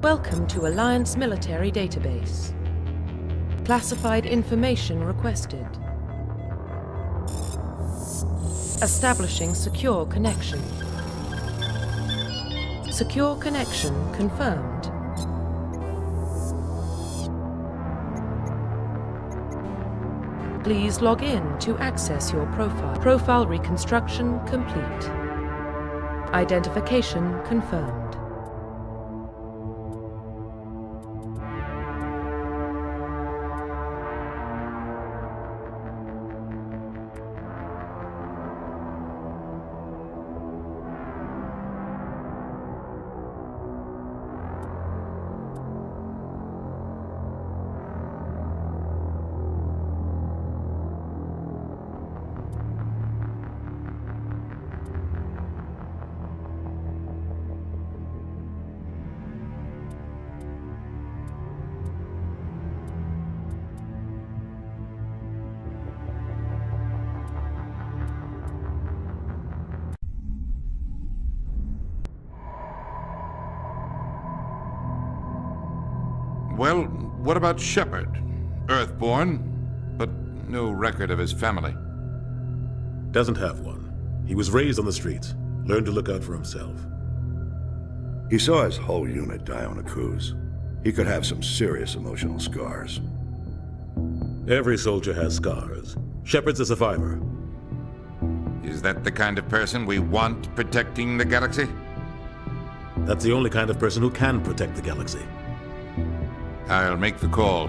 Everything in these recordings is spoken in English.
Welcome to Alliance Military Database. Classified information requested. Establishing secure connection. Secure connection confirmed. Please log in to access your profile. Profile reconstruction complete. Identification confirmed. Well, what about Shepard? Earthborn, but no record of his family. Doesn't have one. He was raised on the streets, learned to look out for himself. He saw his whole unit die on a cruise. He could have some serious emotional scars. Every soldier has scars. Shepard's a survivor. Is that the kind of person we want protecting the galaxy? That's the only kind of person who can protect the galaxy. I'll make the call.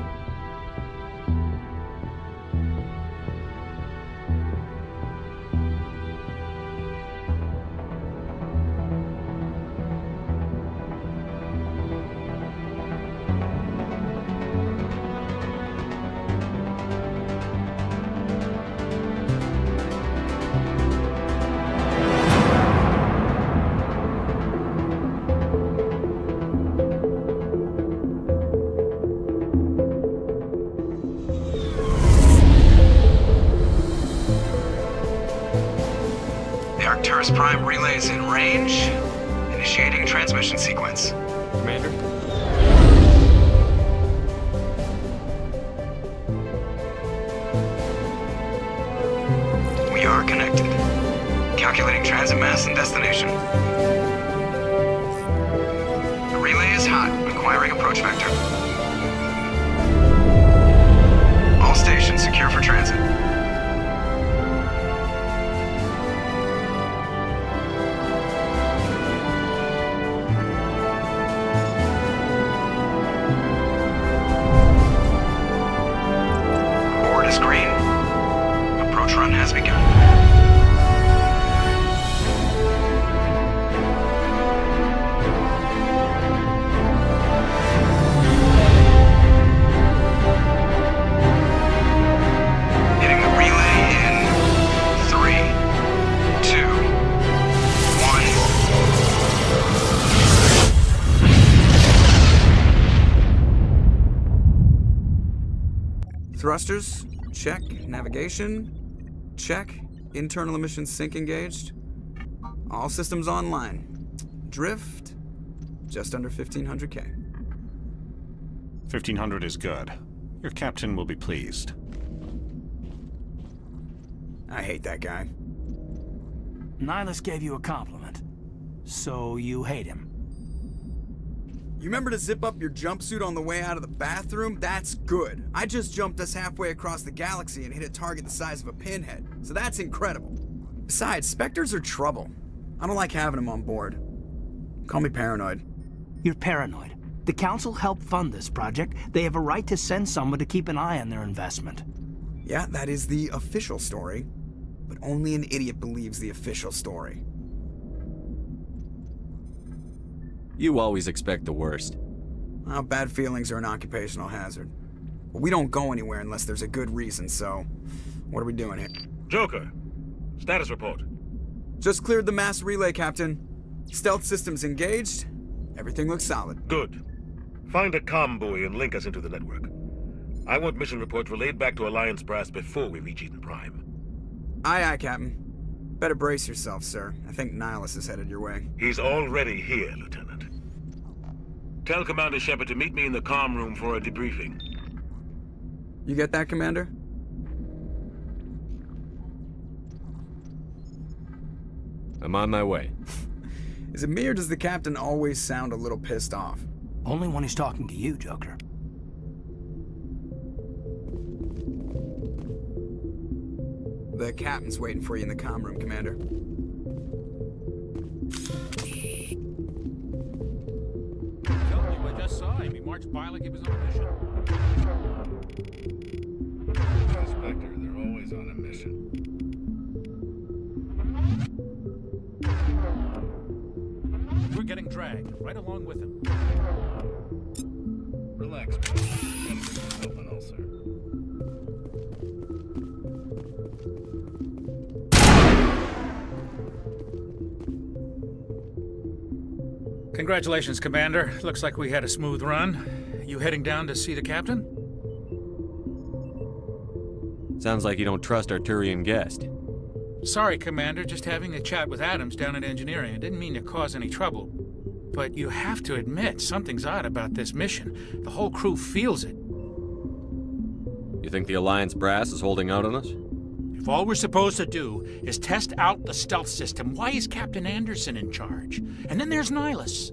Prime relays in range. Initiating transmission sequence. Commander? We are connected. Calculating transit mass and destination. The relay is hot, acquiring approach vector. All stations secure for transit. Green. Approach run has begun. Hitting the relay in 3, 2, 1. Thrusters. Check. Navigation. Check. Internal emissions sync engaged. All systems online. Drift. Just under 1,500 K. 1,500 is good. Your captain will be pleased. I hate that guy. Nihilus gave you a compliment. So you hate him. You remember to zip up your jumpsuit on the way out of the bathroom? That's good. I just jumped us halfway across the galaxy and hit a target the size of a pinhead. So that's incredible. Besides, Spectres are trouble. I don't like having them on board. Call me paranoid. You're paranoid. The Council helped fund this project. They have a right to send someone to keep an eye on their investment. Yeah, that is the official story. But only an idiot believes the official story. You always expect the worst. Well, bad feelings are an occupational hazard. But we don't go anywhere unless there's a good reason, so... what are we doing here? Joker, status report. Just cleared the mass relay, Captain. Stealth systems engaged. Everything looks solid. Good. Find a comm buoy and link us into the network. I want mission reports relayed back to Alliance Brass before we reach Eden Prime. Aye, aye, Captain. Better brace yourself, sir. I think Nihilus is headed your way. He's already here, Lieutenant. Tell Commander Shepard to meet me in the comm room for a debriefing. You get that, Commander? I'm on my way. Is it me or does the captain always sound a little pissed off? Only when he's talking to you, Joker. The captain's waiting for you in the comm room, Commander. Told you, I just saw him. He marched by like he was on a mission. Inspector, they're always on a mission. We're getting dragged, right along with him. Relax, man. Helping all, sir. Congratulations, Commander. Looks like we had a smooth run. You heading down to see the captain? Sounds like you don't trust our Turian guest. Sorry, Commander. Just having a chat with Adams down at engineering. I didn't mean to cause any trouble. But you have to admit, something's odd about this mission. The whole crew feels it. You think the Alliance brass is holding out on us? If all we're supposed to do is test out the stealth system, why is Captain Anderson in charge? And then there's Nihilus.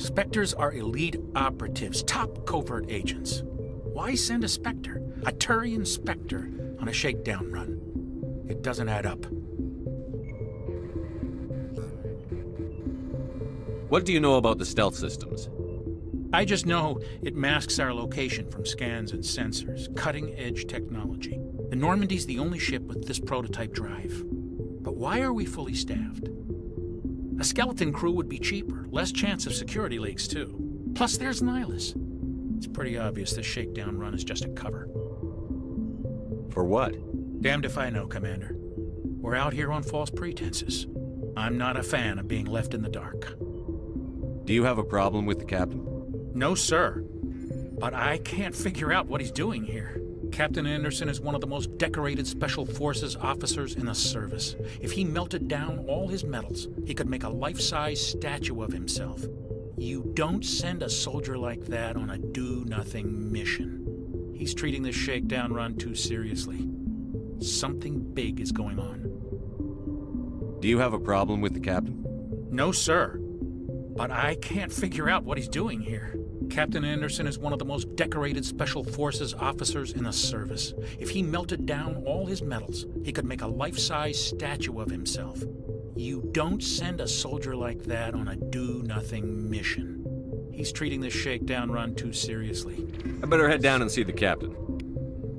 Spectres are elite operatives, top covert agents. Why send a Spectre, a Turian Spectre, on a shakedown run? It doesn't add up. What do you know about the stealth systems? I just know it masks our location from scans and sensors, cutting-edge technology. The Normandy's the only ship with this prototype drive. But why are we fully staffed? A skeleton crew would be cheaper, less chance of security leaks too. Plus there's Nihilus. It's pretty obvious this shakedown run is just a cover. For what? Damned if I know, Commander. We're out here on false pretenses. I'm not a fan of being left in the dark. Do you have a problem with the captain? No, sir. But I can't figure out what he's doing here. Captain Anderson is one of the most decorated Special Forces officers in the service. If he melted down all his medals, he could make a life-size statue of himself. You don't send a soldier like that on a do-nothing mission. He's treating this shakedown run too seriously. Something big is going on. Do you have a problem with the captain? No, sir. But I can't figure out what he's doing here. Captain Anderson is one of the most decorated Special Forces officers in the service. If he melted down all his medals, he could make a life-size statue of himself. You don't send a soldier like that on a do-nothing mission. He's treating this shakedown run too seriously. I better head down and see the captain.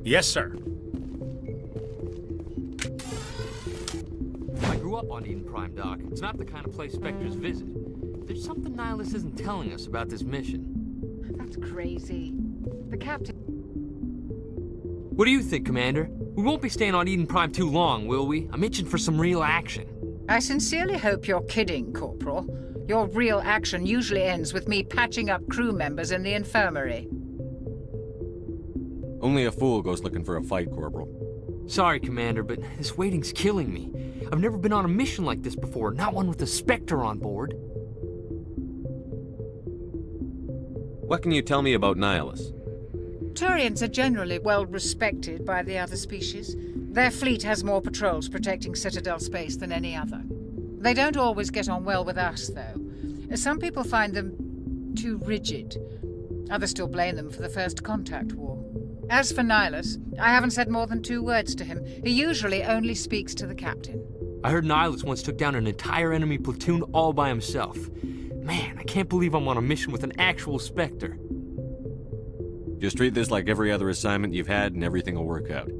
Yes, sir. I grew up on Eden Prime, Doc. It's not the kind of place Spectres visit. There's something Nihilus isn't telling us about this mission. That's crazy. The captain... What do you think, Commander? We won't be staying on Eden Prime too long, will we? I'm itching for some real action. I sincerely hope you're kidding, Corporal. Your real action usually ends with me patching up crew members in the infirmary. Only a fool goes looking for a fight, Corporal. Sorry, Commander, but this waiting's killing me. I've never been on a mission like this before, not one with a Spectre on board. What can you tell me about Nihilus? Turians are generally well respected by the other species. Their fleet has more patrols protecting Citadel space than any other. They don't always get on well with us, though. Some people find them too rigid. Others still blame them for the First Contact War. As for Nihilus, I haven't said more than 2 words to him. He usually only speaks to the captain. I heard Nihilus once took down an entire enemy platoon all by himself. Man, I can't believe I'm on a mission with an actual Spectre. Just treat this like every other assignment you've had and everything will work out.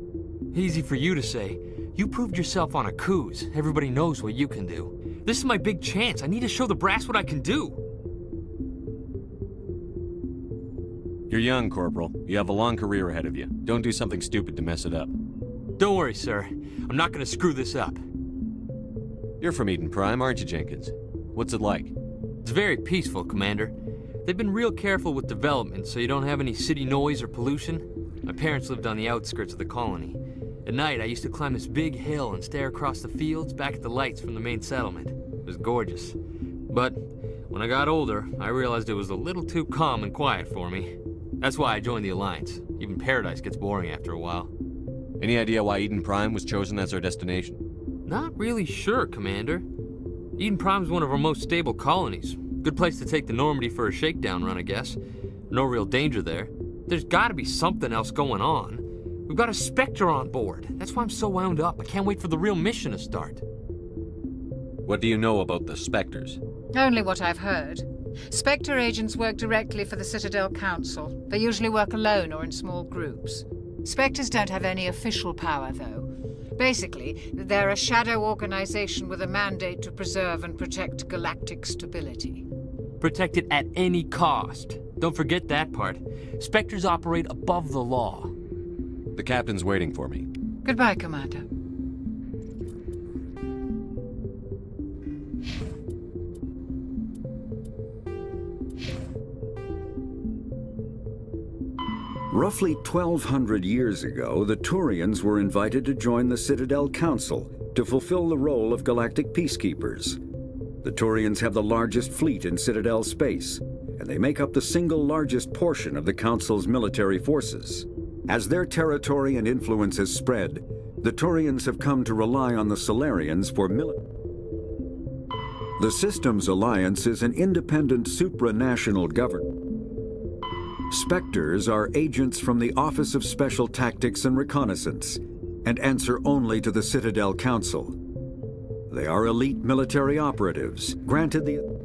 Easy for you to say. You proved yourself on a cruise. Everybody knows what you can do. This is my big chance. I need to show the brass what I can do. You're young, Corporal. You have a long career ahead of you. Don't do something stupid to mess it up. Don't worry, sir. I'm not gonna screw this up. You're from Eden Prime, aren't you, Jenkins? What's it like? It's very peaceful, Commander. They've been real careful with development, so you don't have any city noise or pollution. My parents lived on the outskirts of the colony. At night, I used to climb this big hill and stare across the fields back at the lights from the main settlement. It was gorgeous. But When I got older, I realized it was a little too calm and quiet for me. That's why I joined the Alliance. Even Paradise gets boring after a while. Any idea why Eden Prime was chosen as our destination? Not really sure, Commander. Eden Prime's one of our most stable colonies. Good place to take the Normandy for a shakedown run, I guess. No real danger there. There's gotta be something else going on. We've got a Spectre on board. That's why I'm so wound up. I can't wait for the real mission to start. What do you know about the Spectres? Only what I've heard. Spectre agents work directly for the Citadel Council. They usually work alone or in small groups. Spectres don't have any official power, though. Basically, they're a shadow organization with a mandate to preserve and protect galactic stability. Protect it at any cost. Don't forget that part. Spectres operate above the law. The captain's waiting for me. Goodbye, Commander. Roughly 1,200 years ago, the Turians were invited to join the Citadel Council to fulfill the role of galactic peacekeepers. The Turians have the largest fleet in Citadel space, and they make up the single largest portion of the Council's military forces. As their territory and influence has spread, the Turians have come to rely on the Solarians for military. The Systems Alliance is an independent supranational government. Spectres are agents from the Office of Special Tactics and Reconnaissance and answer only to the Citadel Council. They are elite military operatives, granted the...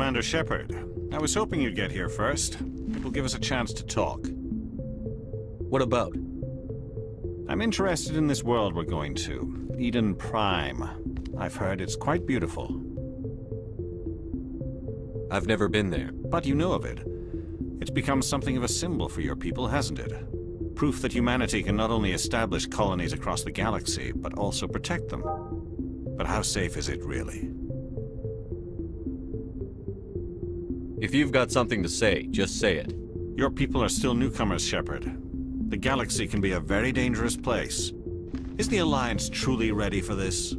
Commander Shepard, I was hoping you'd get here first. It will give us a chance to talk. What about? I'm interested in this world we're going to, Eden Prime. I've heard it's quite beautiful. I've never been there. But you know of it. It's become something of a symbol for your people, hasn't it? Proof that humanity can not only establish colonies across the galaxy, but also protect them. But how safe is it, really? If you've got something to say, just say it. Your people are still newcomers, Shepard. The galaxy can be a very dangerous place. Is the Alliance truly ready for this?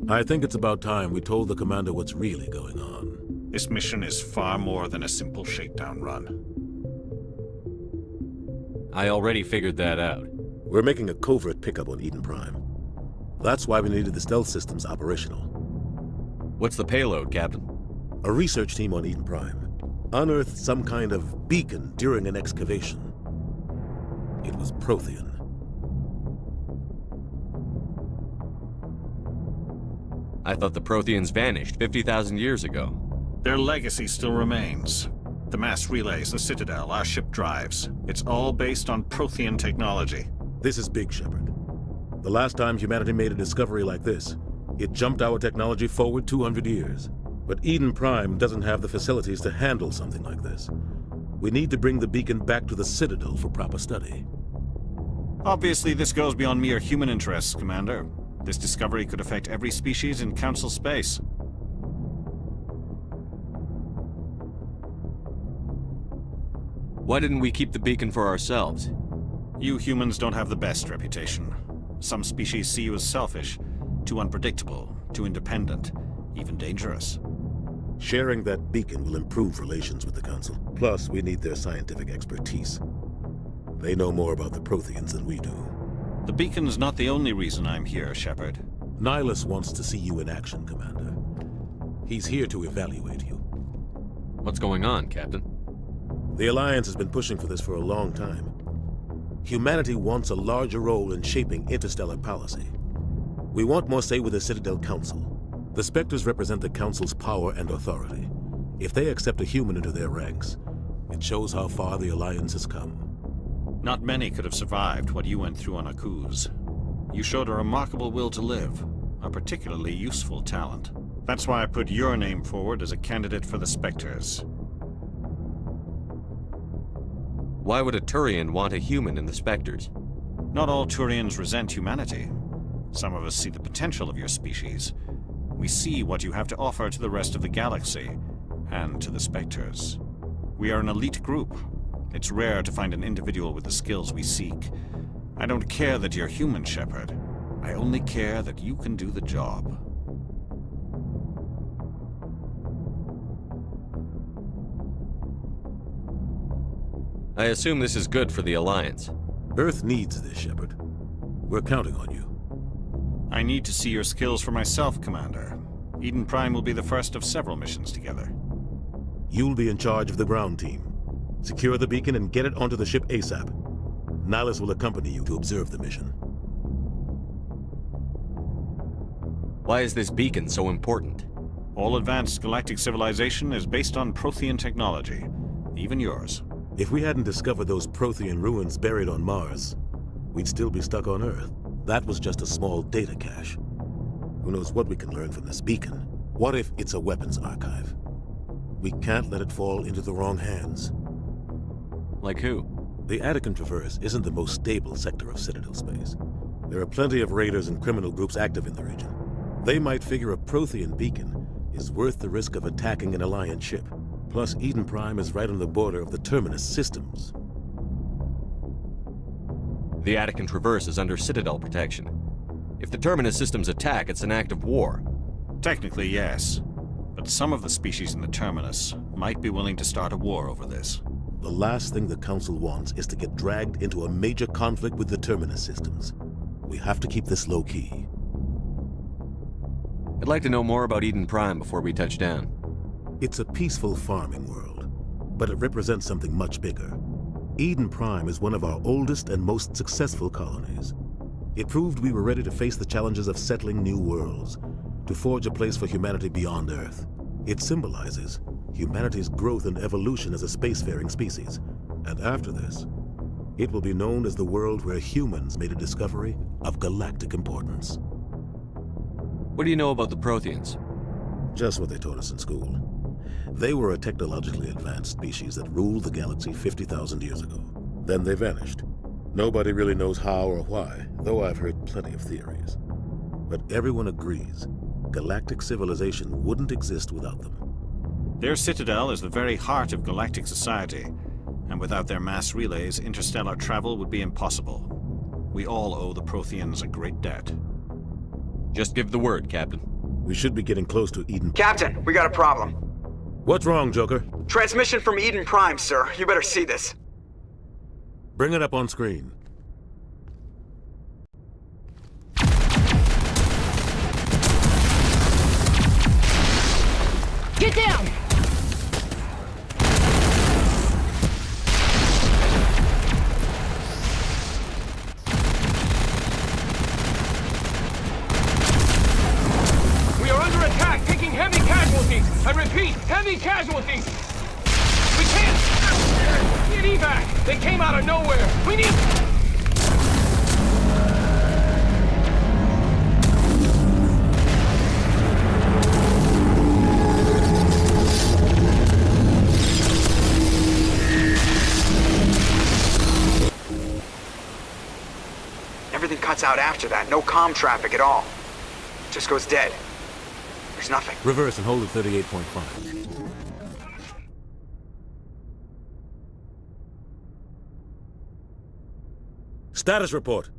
I think it's about time we told the Commander what's really going on. This mission is far more than a simple shakedown run. I already figured that out. We're making a covert pickup on Eden Prime. That's why we needed the stealth systems operational. What's the payload, Captain? A research team on Eden Prime unearthed some kind of beacon during an excavation. It was Prothean. I thought the Protheans vanished 50,000 years ago. Their legacy still remains. The mass relays, the Citadel, our ship drives. It's all based on Prothean technology. This is big, Shepard. The last time humanity made a discovery like this, it jumped our technology forward 200 years. But Eden Prime doesn't have the facilities to handle something like this. We need to bring the beacon back to the Citadel for proper study. Obviously, this goes beyond mere human interests, Commander. This discovery could affect every species in Council space. Why didn't we keep the beacon for ourselves? You humans don't have the best reputation. Some species see you as selfish, too unpredictable, too independent, even dangerous. Sharing that beacon will improve relations with the Council. Plus, we need their scientific expertise. They know more about the Protheans than we do. The beacon's not the only reason I'm here, Shepard. Nihilus wants to see you in action, Commander. He's here to evaluate you. What's going on, Captain? The Alliance has been pushing for this for a long time. Humanity wants a larger role in shaping interstellar policy. We want more say with the Citadel Council. The Spectres represent the Council's power and authority. If they accept a human into their ranks, it shows how far the Alliance has come. Not many could have survived what you went through on Akuz. You showed a remarkable will to live. a particularly useful talent. That's why I put your name forward as a candidate for the Spectres. Why would a Turian want a human in the Spectres? Not all Turians resent humanity. Some of us see the potential of your species. We see what you have to offer to the rest of the galaxy, and to the Spectres. We are an elite group. It's rare to find an individual with the skills we seek. I don't care that you're human, Shepard. I only care that you can do the job. I assume this is good for the Alliance. Earth needs this, Shepard. We're counting on you. I need to see your skills for myself, Commander. Eden Prime will be the first of several missions together. You'll be in charge of the ground team. Secure the beacon and get it onto the ship ASAP. Nihilus will accompany you to observe the mission. Why is this beacon so important? All advanced galactic civilization is based on Prothean technology, even yours. If we hadn't discovered those Prothean ruins buried on Mars, we'd still be stuck on Earth. That was just a small data cache. Who knows what we can learn from this beacon? What if it's a weapons archive? We can't let it fall into the wrong hands. Like who? The Attican Traverse isn't the most stable sector of Citadel space. There are plenty of raiders and criminal groups active in the region. They might figure a Prothean beacon is worth the risk of attacking an Alliance ship. Plus, Eden Prime is right on the border of the Terminus systems. The Attican Traverse is under Citadel protection. If the Terminus systems attack, it's an act of war. Technically, yes. But some of the species in the Terminus might be willing to start a war over this. The last thing the Council wants is to get dragged into a major conflict with the Terminus systems. We have to keep this low-key. I'd like to know more about Eden Prime before we touch down. It's a peaceful farming world, but it represents something much bigger. Eden Prime is one of our oldest and most successful colonies. It proved we were ready to face the challenges of settling new worlds, to forge a place for humanity beyond Earth. It symbolizes humanity's growth and evolution as a spacefaring species. And after this, it will be known as the world where humans made a discovery of galactic importance. What do you know about the Protheans? Just what they taught us in school. They were a technologically advanced species that ruled the galaxy 50,000 years ago. Then they vanished. Nobody really knows how or why, though I've heard plenty of theories. But everyone agrees, galactic civilization wouldn't exist without them. Their citadel is the very heart of galactic society, and without their mass relays, interstellar travel would be impossible. We all owe the Protheans a great debt. Just give the word, Captain. We should be getting close to Eden. Captain, we got a problem. What's wrong, Joker? Transmission from Eden Prime, sir. You better see this. Bring it up on screen. Get down! We are under attack, taking heavy casualties. I repeat, heavy casualties. We can't get evac. They came out of nowhere. We need. Everything cuts out after that. No comm traffic at all. Just goes dead. There's nothing. Reverse and hold at 38.5. Status report.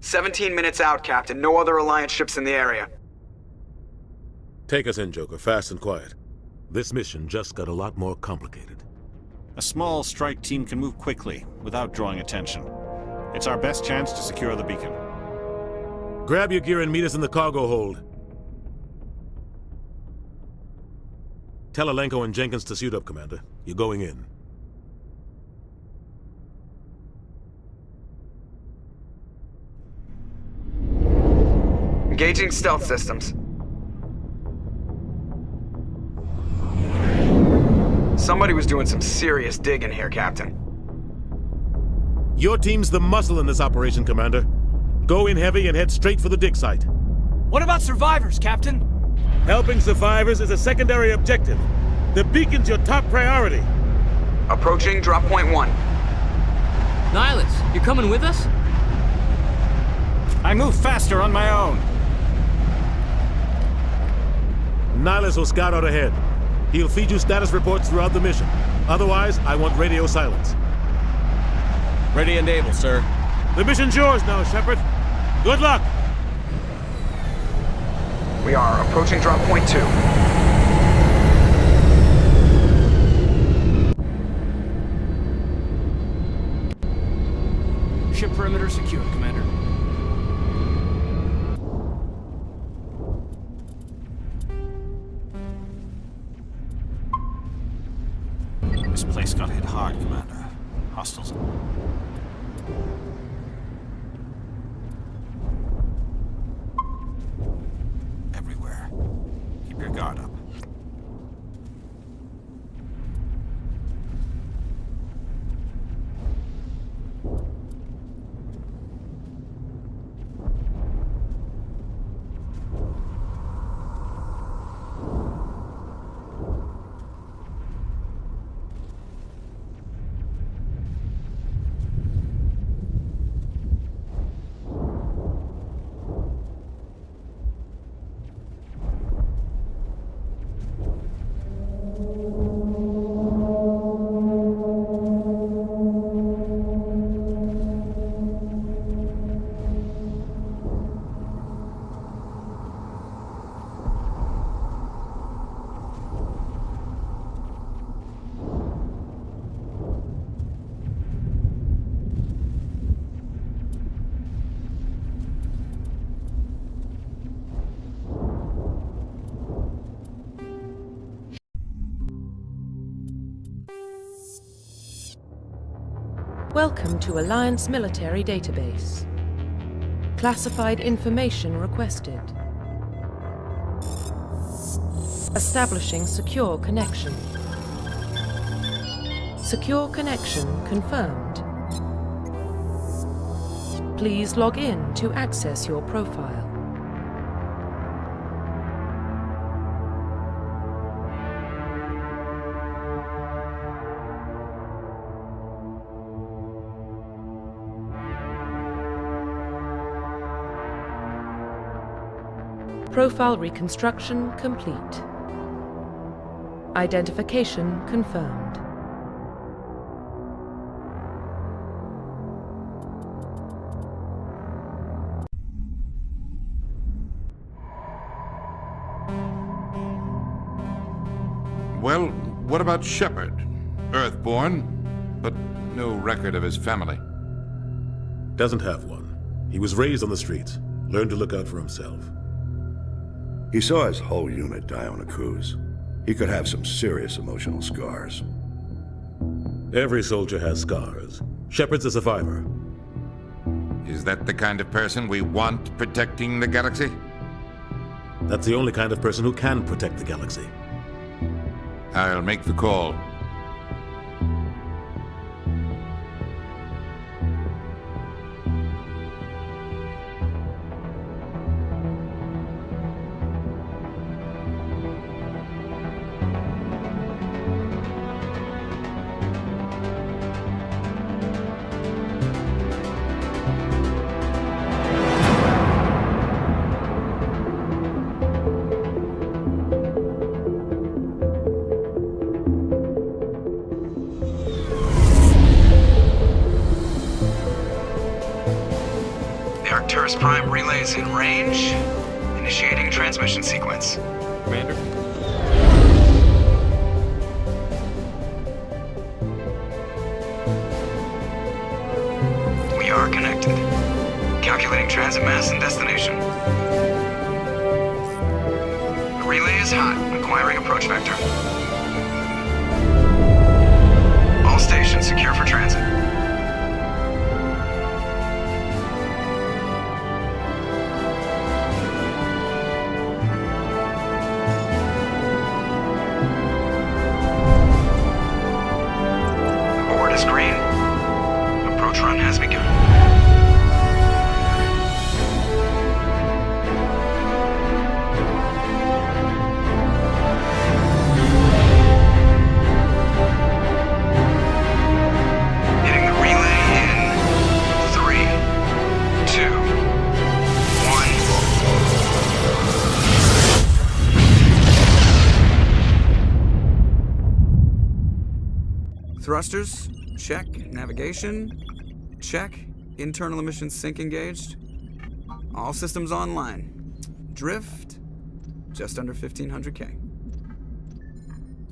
17 minutes out, Captain. No other Alliance ships in the area. Take us in, Joker, fast and quiet. This mission just got a lot more complicated. A small strike team can move quickly, without drawing attention. It's our best chance to secure the beacon. Grab your gear and meet us in the cargo hold. Tell Alenko and Jenkins to suit up, Commander. You're going in. Engaging stealth systems. Somebody was doing some serious digging here, Captain. Your team's the muscle in this operation, Commander. Go in heavy and head straight for the dig site. What about survivors, Captain? Helping survivors is a secondary objective. The beacon's your top priority. Approaching drop point 1. Nihilus, you coming with us? I move faster on my own. Nihilus will scout out ahead. He'll feed you status reports throughout the mission. Otherwise, I want radio silence. Ready and able, sir. The mission's yours now, Shepard. Good luck! We are approaching drop point 2. Ship perimeter secure, Commander. This place got hit hard, Commander. Hostiles. Everywhere. Keep your guard up. Welcome to Alliance Military Database. Classified information requested. Establishing secure connection. Secure connection confirmed. Please log in to access your profile. Profile reconstruction complete. Identification confirmed. Well, what about Shepard? Earthborn, but no record of his family. Doesn't have one. He was raised on the streets. Learned to look out for himself. He saw his whole unit die on a cruise. He could have some serious emotional scars. Every soldier has scars. Shepard's a survivor. Is that the kind of person we want protecting the galaxy? That's the only kind of person who can protect the galaxy. I'll make the call. Prime relays in range. Initiating transmission sequence. Commander? We are connected. Calculating transit mass and destination. The relay is hot. Acquiring approach vector. All stations secure for transit. Run has begun. Thrusters, check. Navigation, check. Internal emissions sync engaged. All systems online. Drift, just under 1,500K.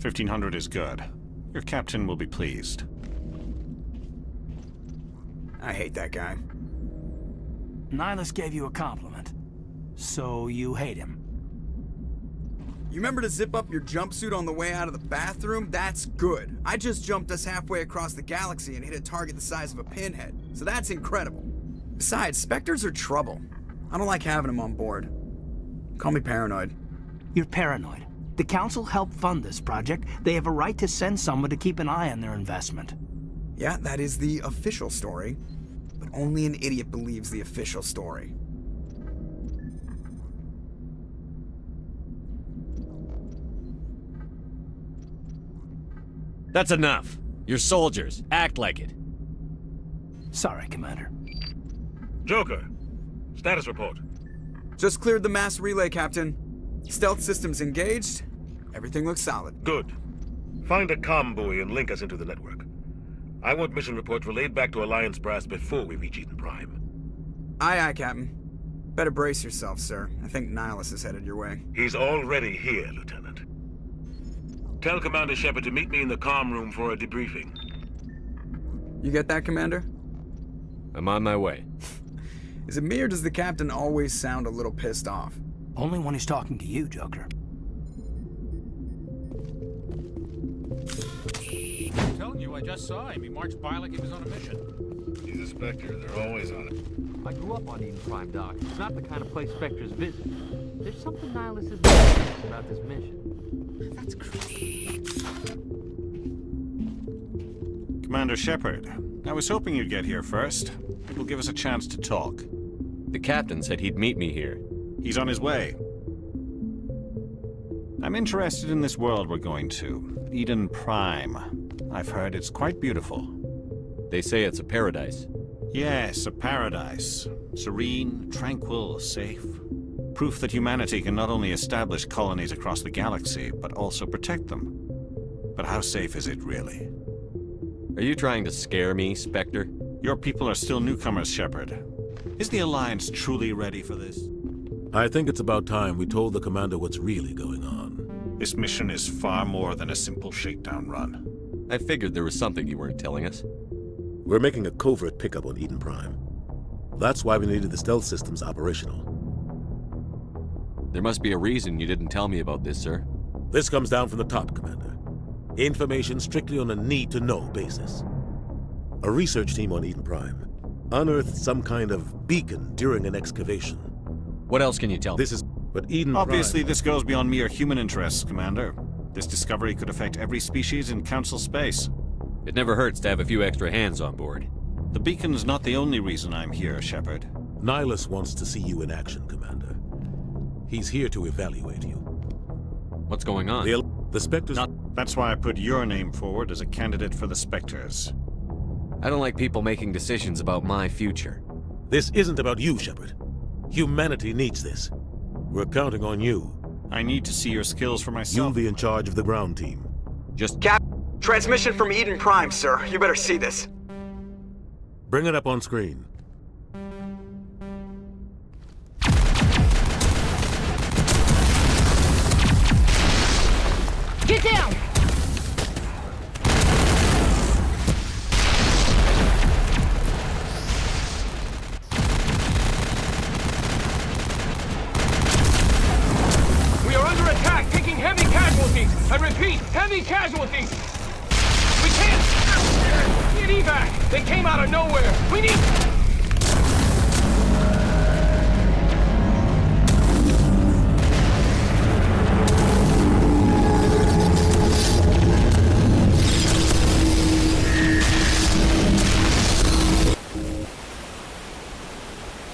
1,500 is good. Your captain will be pleased. I hate that guy. Nihilus gave you a compliment. So you hate him. You remember to zip up your jumpsuit on the way out of the bathroom? That's good. I just jumped us halfway across the galaxy and hit a target the size of a pinhead. So that's incredible. Besides, Spectres are trouble. I don't like having them on board. Call me paranoid. You're paranoid. The Council helped fund this project. They have a right to send someone to keep an eye on their investment. Yeah, that is the official story. But only an idiot believes the official story. That's enough. You're soldiers. Act like it. Sorry, Commander. Joker, status report. Just cleared the mass relay, Captain. Stealth systems engaged. Everything looks solid. Good. Find a comm buoy and link us into the network. I want mission reports relayed back to Alliance brass before we reach Eden Prime. Aye, aye, Captain. Better brace yourself, sir. I think Nihilus is headed your way. He's already here, Lieutenant. Tell Commander Shepard to meet me in the comm room for a debriefing. You get that, Commander? I'm on my way. Is it me or does the Captain always sound a little pissed off? Only when he's talking to you, Joker. I'm telling you, I just saw him. He marched by like he was on a mission. He's a Spectre. They're always on it. I grew up on Eden Prime, Doc. It's not the kind of place Spectres visit. There's something Nihilus is missing about this mission. That's crazy. Commander Shepard, I was hoping you'd get here first. It will give us a chance to talk. The captain said he'd meet me here. He's on his way. I'm interested in this world we're going to, Eden Prime. I've heard it's quite beautiful. They say it's a paradise. Yes, a paradise. Serene, tranquil, safe. Proof that humanity can not only establish colonies across the galaxy, but also protect them. But how safe is it really? Are you trying to scare me, Spectre? Your people are still newcomers, Shepard. Is the Alliance truly ready for this? I think it's about time we told the Commander what's really going on. This mission is far more than a simple shakedown run. I figured there was something you weren't telling us. We're making a covert pickup on Eden Prime. That's why we needed the stealth systems operational. There must be a reason you didn't tell me about this, sir. This comes down from the top, Commander. Information strictly on a need-to-know basis. A research team on Eden Prime unearthed some kind of beacon during an excavation. What else can you tell me? This is... But Eden Obviously, Prime... this goes beyond mere human interests, Commander. This discovery could affect every species in Council space. It never hurts to have a few extra hands on board. The beacon's not the only reason I'm here, Shepard. Nihilus wants to see you in action, Commander. He's here to evaluate you. What's going on? The Spectres... That's why I put your name forward as a candidate for the Spectres. I don't like people making decisions about my future. This isn't about you, Shepard. Humanity needs this. We're counting on you. I need to see your skills for myself. You'll be in charge of the ground team. Just... Transmission from Eden Prime, sir. You better see this. Bring it up on screen. Get down! We are under attack, taking heavy casualties. I repeat, heavy casualties. We can't get evac. They came out of nowhere. We need...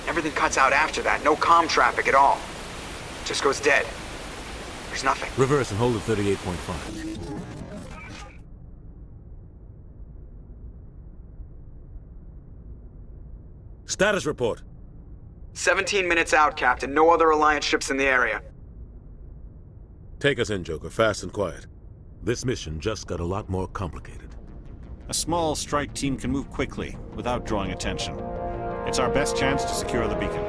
Everything cuts out after that. No comm traffic at all. Just goes dead. There's nothing. Reverse and hold at 38.5. Status report. 17 minutes out, Captain. No other Alliance ships in the area. Take us in, Joker, fast and quiet. This mission just got a lot more complicated. A small strike team can move quickly, without drawing attention. It's our best chance to secure the beacon.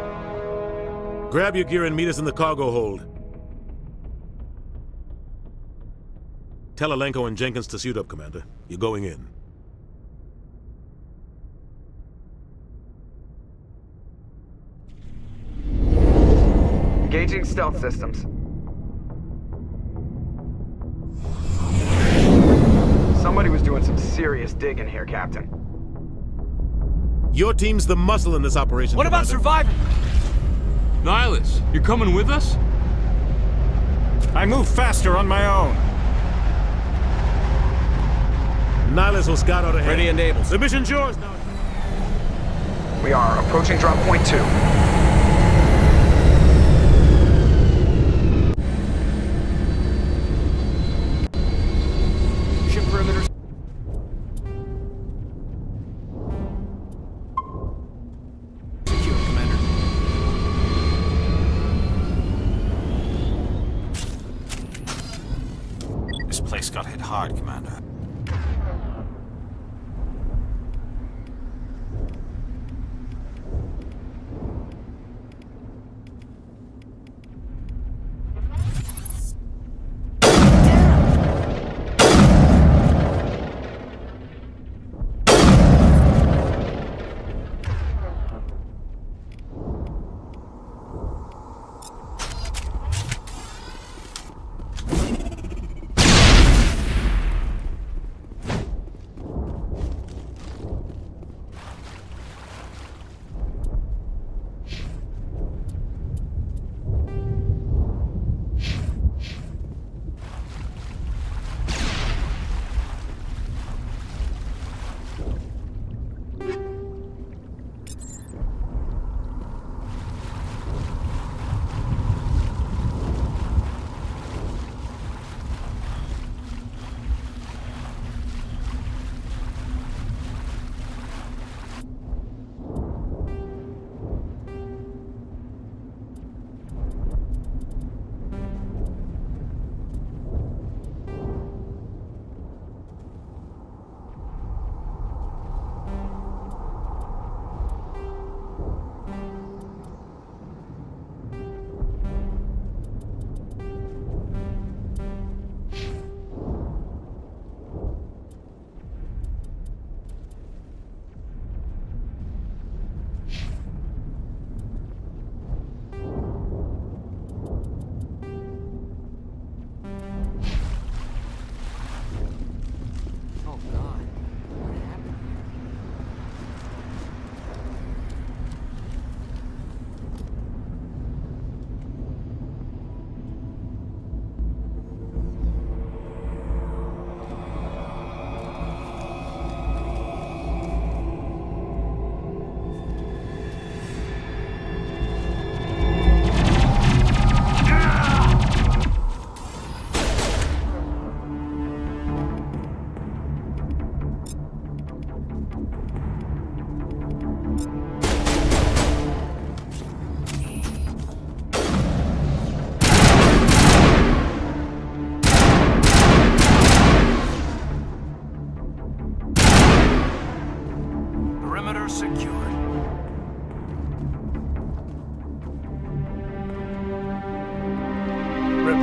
Grab your gear and meet us in the cargo hold. Tell Alenko and Jenkins to suit up, Commander. You're going in. Engaging stealth systems. Somebody was doing some serious digging here, Captain. Your team's the muscle in this operation, What about surviving? Nihilus, you're coming with us? I move faster on my own. Nihilus will scout out ahead. Ready and able. The mission's yours now. We are approaching drop point 2. Ship perimeters. Secure, Commander. This place got hit hard, Commander.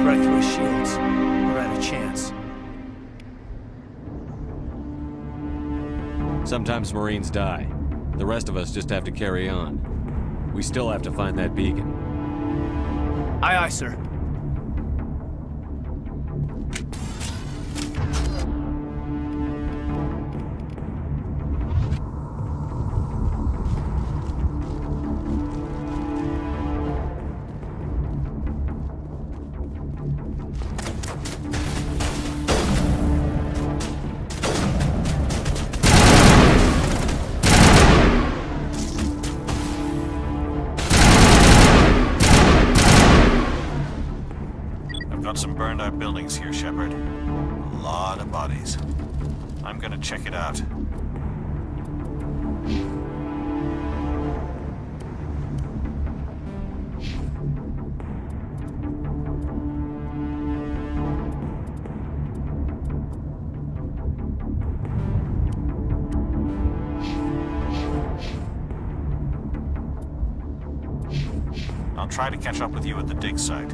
Right through his shields. We're at a chance. Sometimes Marines die. The rest of us just have to carry on. We still have to find that beacon. Aye, aye, sir. Some burned out buildings here, Shepard. A lot of bodies. I'm gonna check it out. try to catch up with you at the dig site.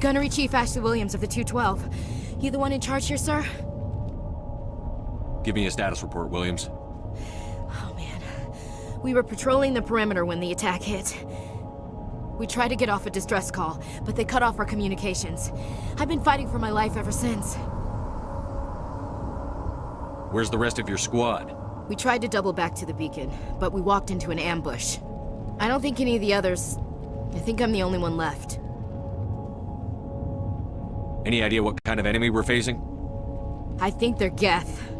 Gunnery Chief Ashley Williams of the 212. You the one in charge here, sir? Give me a status report, Williams. Oh, man. We were patrolling the perimeter when the attack hit. We tried to get off a distress call, but they cut off our communications. I've been fighting for my life ever since. Where's the rest of your squad? We tried to double back to the beacon, but we walked into an ambush. I don't think any of the others... I think I'm the only one left. Any idea what kind of enemy we're facing? I think they're Geth.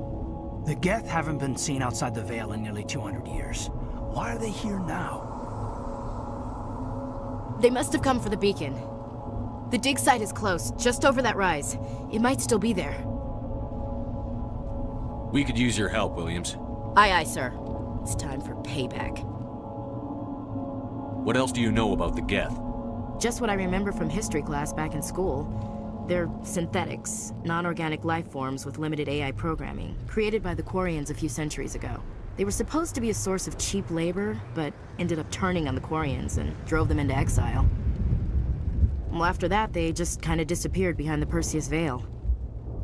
The Geth haven't been seen outside the Veil in nearly 200 years. Why are they here now? They must have come for the beacon. The dig site is close, just over that rise. It might still be there. We could use your help, Williams. Aye, aye, sir. It's time for payback. What else do you know about the Geth? Just what I remember from history class back in school. They're synthetics, non-organic life forms with limited AI programming, created by the Quarians a few centuries ago. They were supposed to be a source of cheap labor, but ended up turning on the Quarians and drove them into exile. Well, after that, they just kind of disappeared behind the Perseus Veil.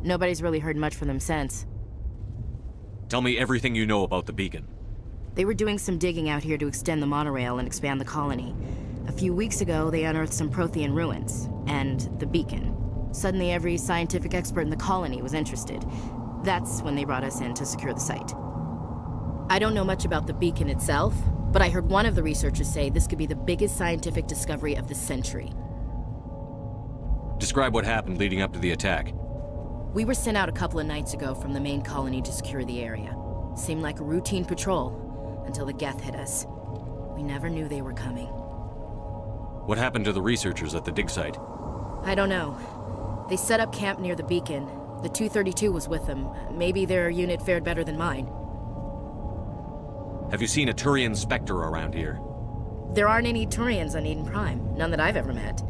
Nobody's really heard much from them since. Tell me everything you know about the beacon. They were doing some digging out here to extend the monorail and expand the colony. A few weeks ago, they unearthed some Prothean ruins, and the beacon. Suddenly, every scientific expert in the colony was interested. That's when they brought us in to secure the site. I don't know much about the beacon itself, but I heard one of the researchers say this could be the biggest scientific discovery of the century. Describe what happened leading up to the attack. We were sent out a couple of nights ago from the main colony to secure the area. Seemed like a routine patrol, until the Geth hit us. We never knew they were coming. What happened to the researchers at the dig site? I don't know. They set up camp near the beacon. The 232 was with them. Maybe their unit fared better than mine. Have you seen a Turian Spectre around here? There aren't any Turians on Eden Prime. None that I've ever met.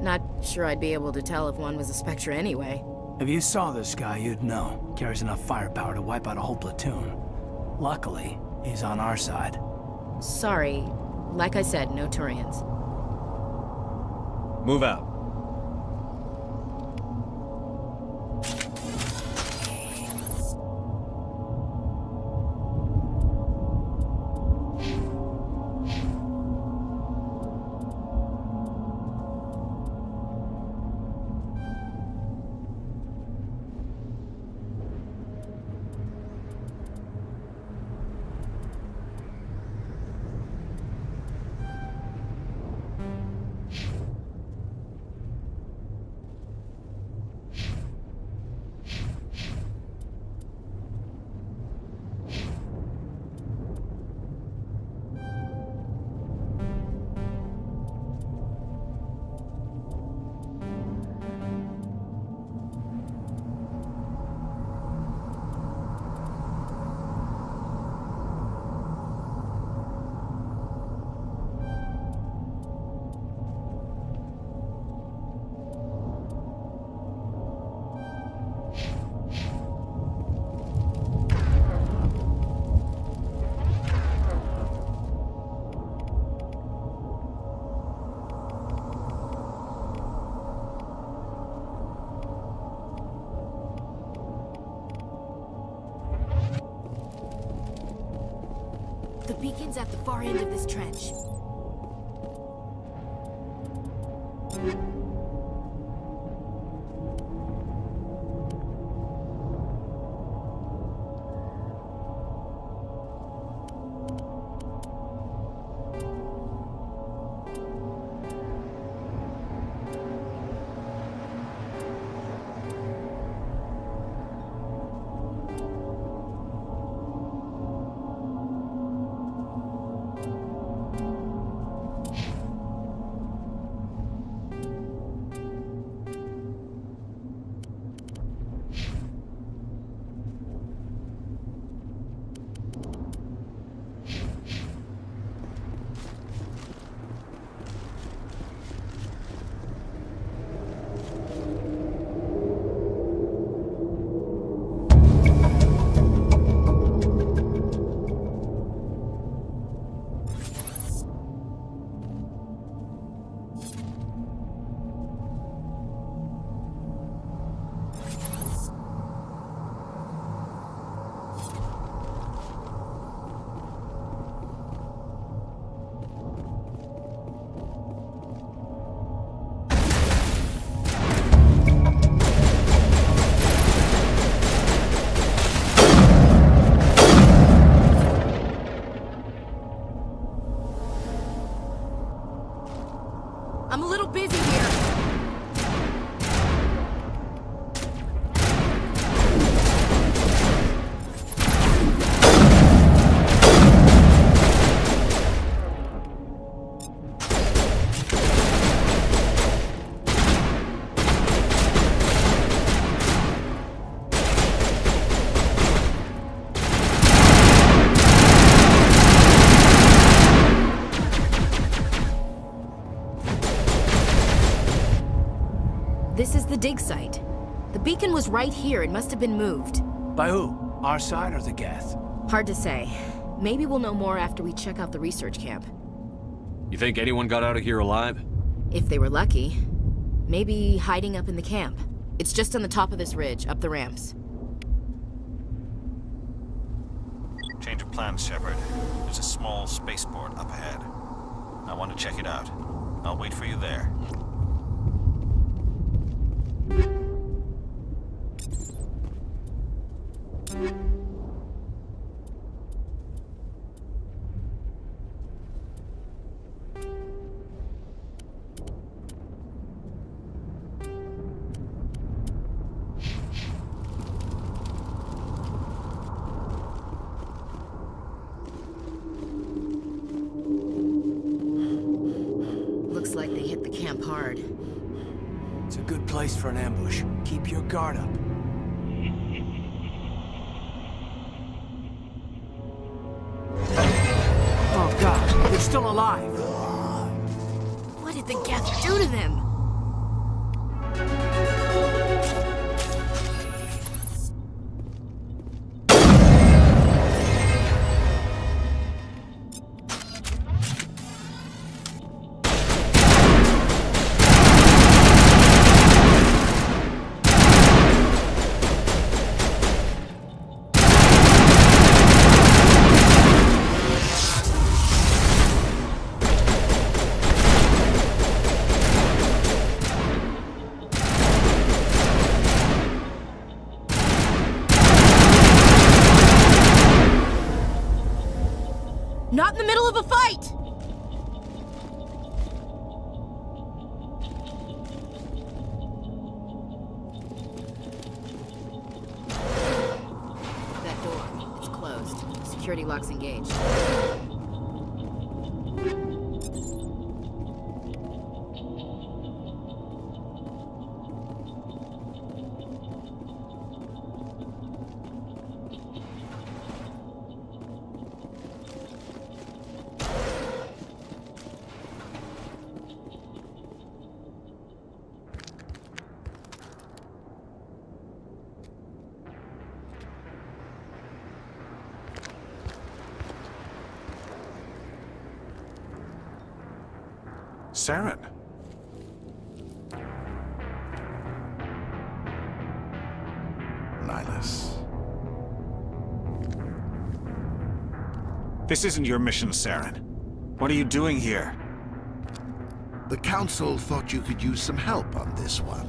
Not sure I'd be able to tell if one was a Spectre anyway. If you saw this guy, you'd know. Carries enough firepower to wipe out a whole platoon. Luckily, he's on our side. Sorry. Like I said, no Turians. Move out. The beacon's at the far end of this trench. I'm a little busy here. This is the dig site. The beacon was right here. It must have been moved. By who? Our side or the Geth? Hard to say. Maybe we'll know more after we check out the research camp. You think anyone got out of here alive? If they were lucky. Maybe hiding up in the camp. It's just on the top of this ridge, up the ramps. Change of plans, Shepard. There's a small spaceport up ahead. I want to check it out. I'll wait for you there. Looks like they hit the camp hard. It's a good place for an ambush. Keep your guard up. Oh God, they're still alive. What did the Geth do to them? Not in the middle of a fight! That door, it's closed. Security lock's engaged. Saren. Nihilus. This isn't your mission, Saren. What are you doing here? The Council thought you could use some help on this one.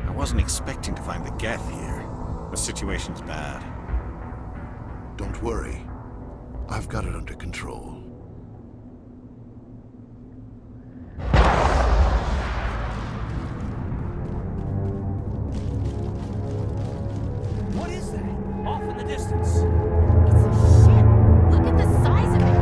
I wasn't expecting to find the Geth here. The situation's bad. Don't worry. I've got it under control. What is that? Off in the distance. It's a ship. Look at the size of it.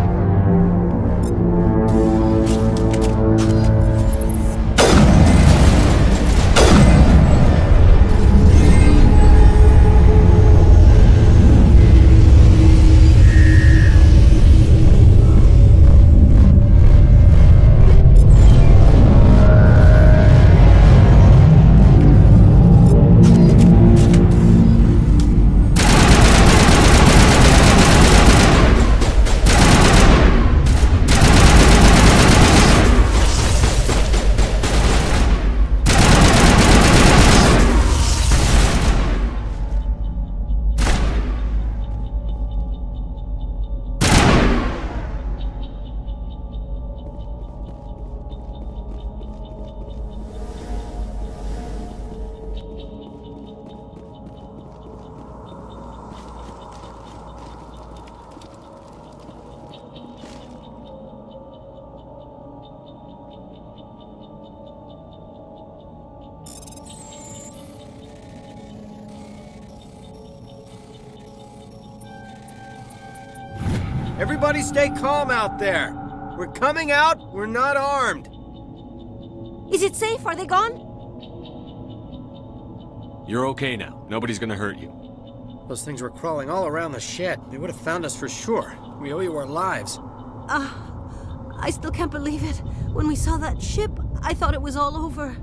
Everybody stay calm out there. We're coming out, we're not armed. Is it safe? Are they gone? You're okay now. Nobody's gonna hurt you. Those things were crawling all around the shed. They would have found us for sure. We owe you our lives. I still can't believe it. When we saw that ship, I thought it was all over.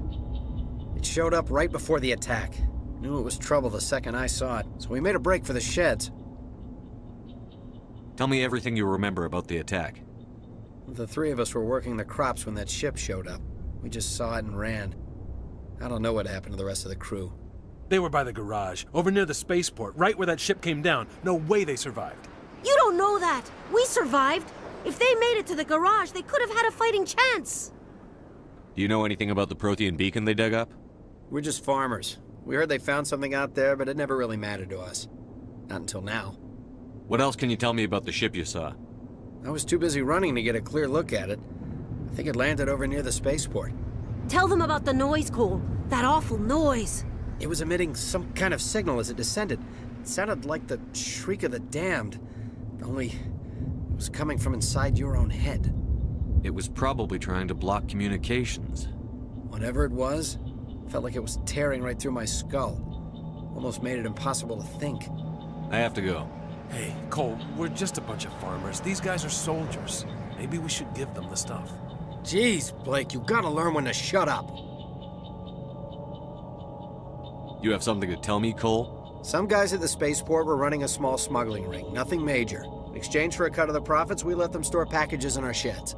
It showed up right before the attack. Knew it was trouble the second I saw it, so we made a break for the sheds. Tell me everything you remember about the attack. The three of us were working the crops when that ship showed up. We just saw it and ran. I don't know what happened to the rest of the crew. They were by the garage, over near the spaceport, right where that ship came down. No way they survived. You don't know that. We survived. If they made it to the garage, they could have had a fighting chance. Do you know anything about the Prothean beacon they dug up? We're just farmers. We heard they found something out there, but it never really mattered to us. Not until now. What else can you tell me about the ship you saw? I was too busy running to get a clear look at it. I think it landed over near the spaceport. Tell them about the noise, Cole. That awful noise. It was emitting some kind of signal as it descended. It sounded like the shriek of the damned. Only it was coming from inside your own head. It was probably trying to block communications. Whatever it was, felt like it was tearing right through my skull. Almost made it impossible to think. I have to go. Hey, Cole, we're just a bunch of farmers. These guys are soldiers. Maybe we should give them the stuff. Jeez, Blake, you gotta learn when to shut up. You have something to tell me, Cole? Some guys at the spaceport were running a small smuggling ring, nothing major. In exchange for a cut of the profits, we let them store packages in our sheds.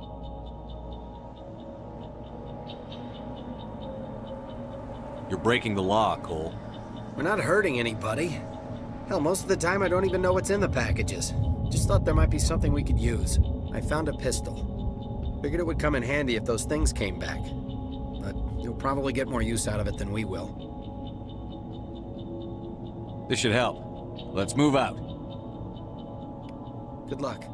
You're breaking the law, Cole. We're not hurting anybody. Hell, most of the time I don't even know what's in the packages. Just thought there might be something we could use. I found a pistol. Figured it would come in handy if those things came back. But you'll probably get more use out of it than we will. This should help. Let's move out. Good luck.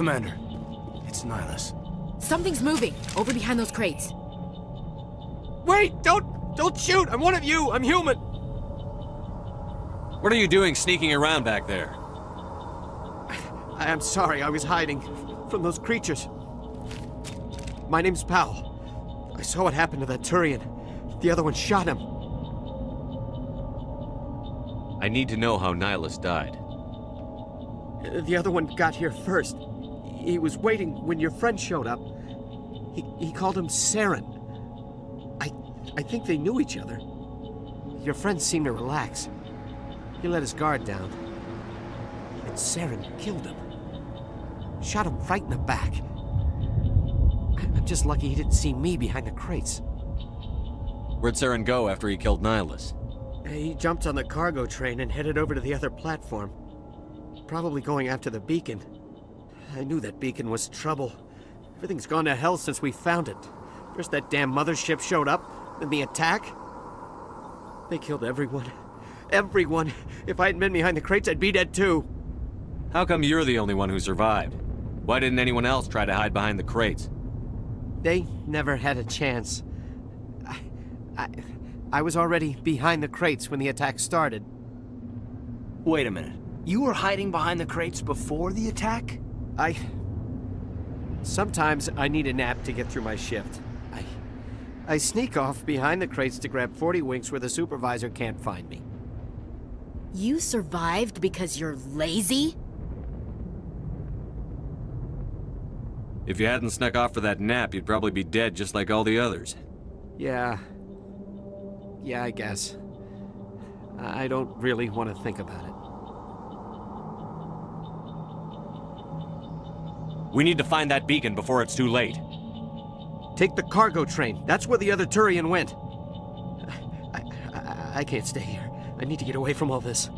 Commander. It's Nihilus. Something's moving, over behind those crates. Wait! Don't shoot! I'm one of you! I'm human! What are you doing sneaking around back there? I'm sorry, I was hiding from those creatures. My name's Powell. I saw what happened to that Turian. The other one shot him. I need to know how Nihilus died. The other one got here first. He was waiting when your friend showed up. He called him Saren. I think they knew each other. Your friend seemed to relax. He let his guard down. And Saren killed him. Shot him right in the back. I'm just lucky he didn't see me behind the crates. Where'd Saren go after he killed Nihilus? He jumped on the cargo train and headed over to the other platform. Probably going after the beacon. I knew that beacon was trouble. Everything's gone to hell since we found it. First that damn mothership showed up, then the attack. They killed everyone. Everyone! If I hadn't been behind the crates, I'd be dead too. How come you're the only one who survived? Why didn't anyone else try to hide behind the crates? They never had a chance. I was already behind the crates when the attack started. Wait a minute. You were hiding behind the crates before the attack? Sometimes I need a nap to get through my shift. I sneak off behind the crates to grab 40 winks where the supervisor can't find me. You survived because you're lazy? If you hadn't snuck off for that nap, you'd probably be dead just like all the others. Yeah, I guess. I don't really want to think about it. We need to find that beacon before it's too late. Take the cargo train. That's where the other Turian went. I can't stay here. I need to get away from all this.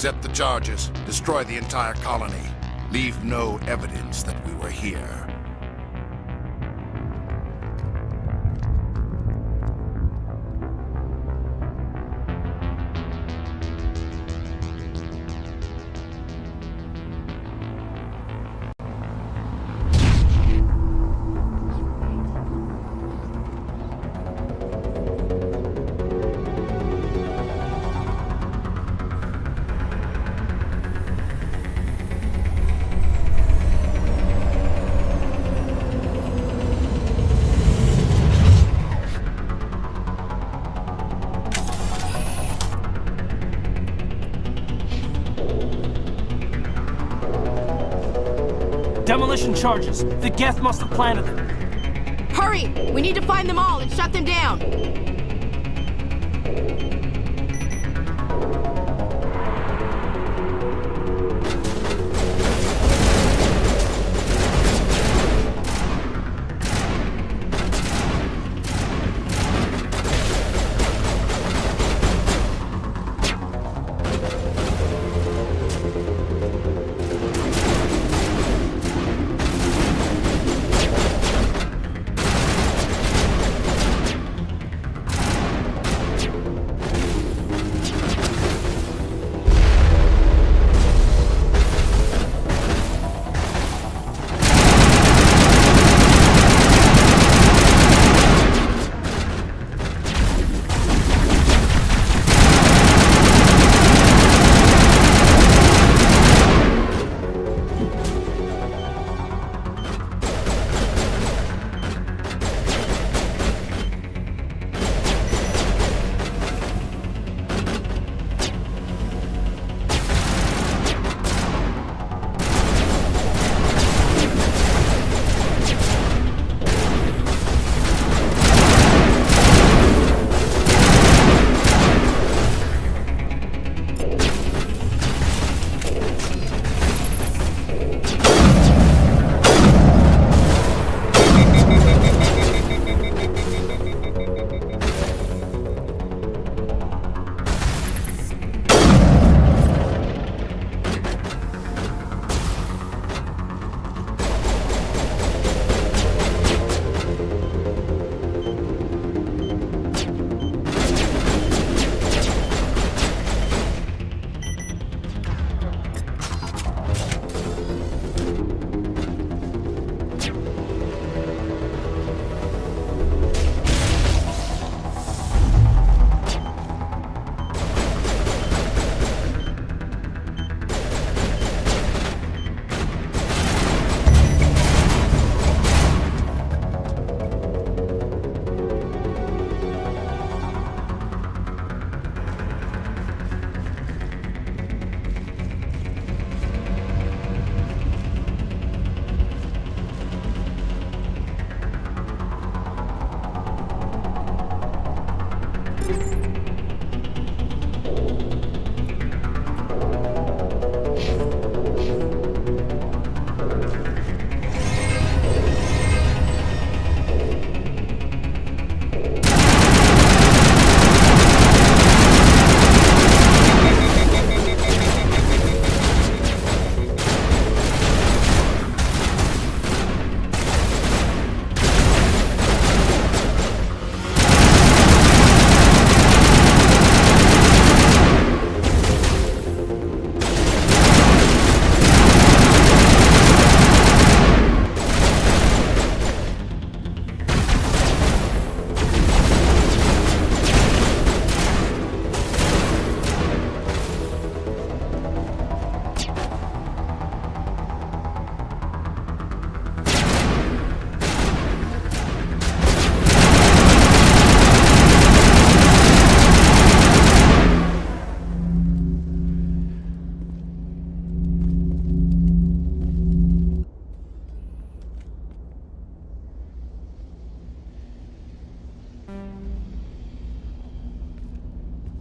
Accept the charges. Destroy the entire colony. Leave no evidence that we were here. Demolition charges. The Geth must have planted them. Hurry! We need to find them all and shut them down!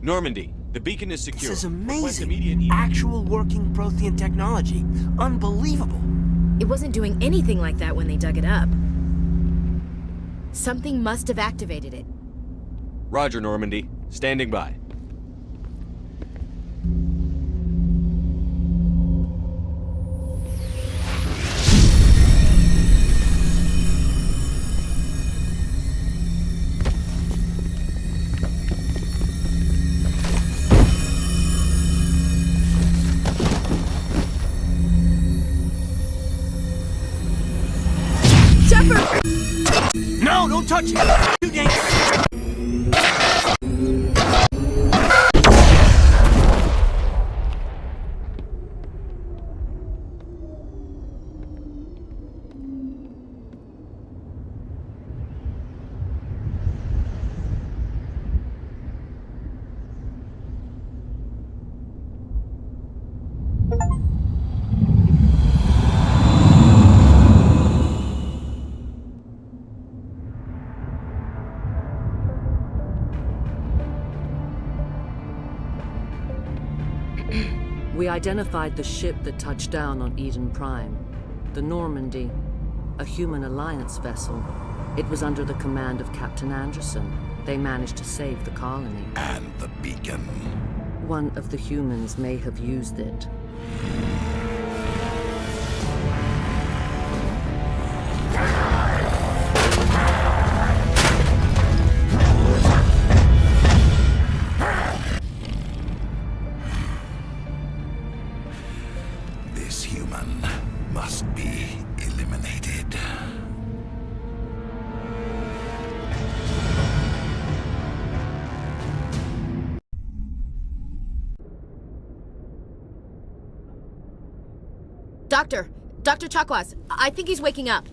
Normandy, the beacon is secure. This is amazing. Actual working Prothean technology. Unbelievable. It wasn't doing anything like that when they dug it up. Something must have activated it. Roger, Normandy. Standing by. touch him! Too dangerous! We identified the ship that touched down on Eden Prime. The Normandy. A human alliance vessel. It was under the command of Captain Anderson. They managed to save the colony. And the beacon. One of the humans may have used it. This human must be eliminated. Dr. Chakwas, I think he's waking up.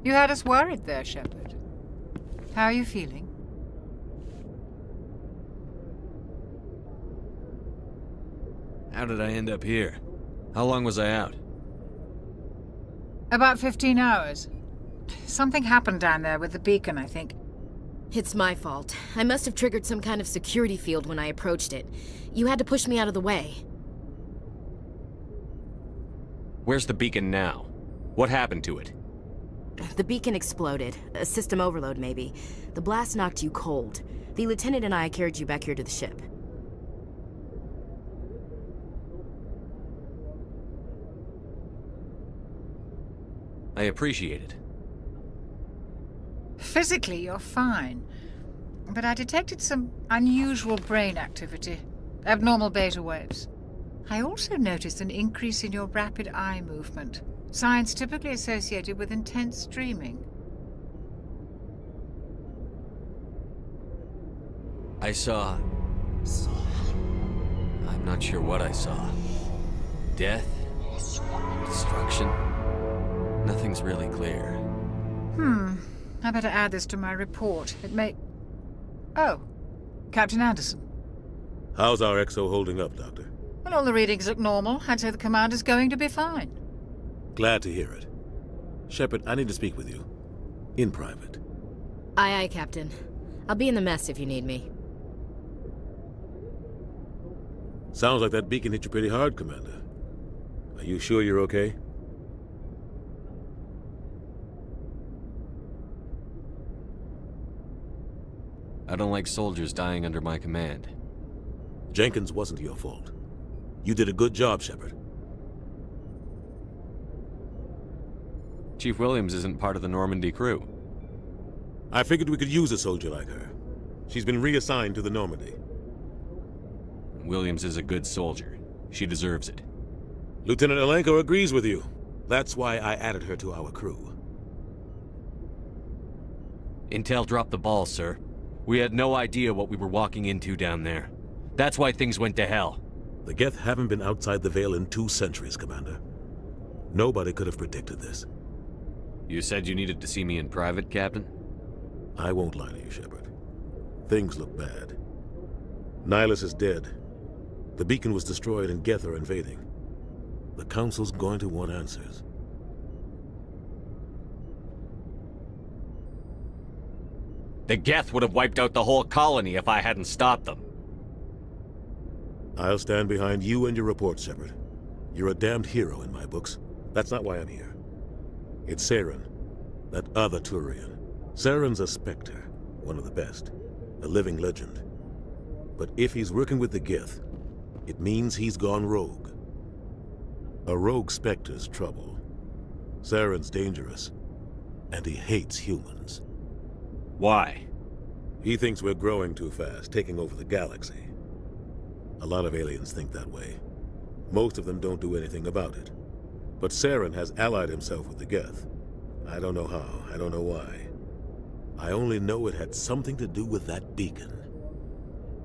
You had us worried there, Shepard. How are you feeling? How did I end up here? How long was I out? About 15 hours. Something happened down there with the beacon, I think. It's my fault. I must have triggered some kind of security field when I approached it. You had to push me out of the way. Where's the beacon now? What happened to it? The beacon exploded. A system overload, maybe. The blast knocked you cold. The lieutenant and I carried you back here to the ship. I appreciate it. Physically, you're fine. But I detected some unusual brain activity. Abnormal beta waves. I also noticed an increase in your rapid eye movement. Signs typically associated with intense dreaming. I saw... I'm not sure what I saw. Death? Destruction? Nothing's really clear. I better add this to my report. It may... Oh, Captain Anderson. How's our XO holding up, Doctor? Well, all the readings look normal. I'd say the commander's going to be fine. Glad to hear it. Shepard, I need to speak with you. In private. Aye, aye, Captain. I'll be in the mess if you need me. Sounds like that beacon hit you pretty hard, Commander. Are you sure you're okay? I don't like soldiers dying under my command. Jenkins wasn't your fault. You did a good job, Shepard. Chief Williams isn't part of the Normandy crew. I figured we could use a soldier like her. She's been reassigned to the Normandy. Williams is a good soldier. She deserves it. Lieutenant Alenko agrees with you. That's why I added her to our crew. Intel dropped the ball, sir. We had no idea what we were walking into down there. That's why things went to hell. The Geth haven't been outside the Veil in 2 centuries, Commander. Nobody could have predicted this. You said you needed to see me in private, Captain? I won't lie to you, Shepard. Things look bad. Nihilus is dead. The beacon was destroyed and Geth are invading. The Council's going to want answers. The Geth would have wiped out the whole colony if I hadn't stopped them. I'll stand behind you and your report, Shepard. You're a damned hero in my books. That's not why I'm here. It's Saren, that other Turian. Saren's a Spectre, one of the best, a living legend. But if he's working with the Geth, it means he's gone rogue. A rogue Spectre's trouble. Saren's dangerous, and he hates humans. Why? He thinks we're growing too fast, taking over the galaxy. A lot of aliens think that way. Most of them don't do anything about it. But Saren has allied himself with the Geth. I don't know how, I don't know why. I only know it had something to do with that beacon.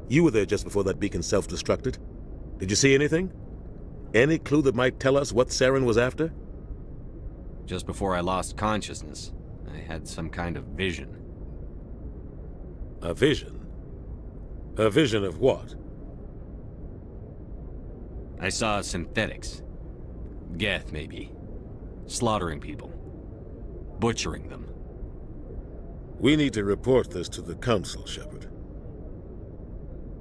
You were there just before that beacon self-destructed. Did you see anything? Any clue that might tell us what Saren was after? Just before I lost consciousness, I had some kind of vision. A vision? A vision of what? I saw synthetics. Geth, maybe. Slaughtering people. Butchering them. We need to report this to the Council, Shepard.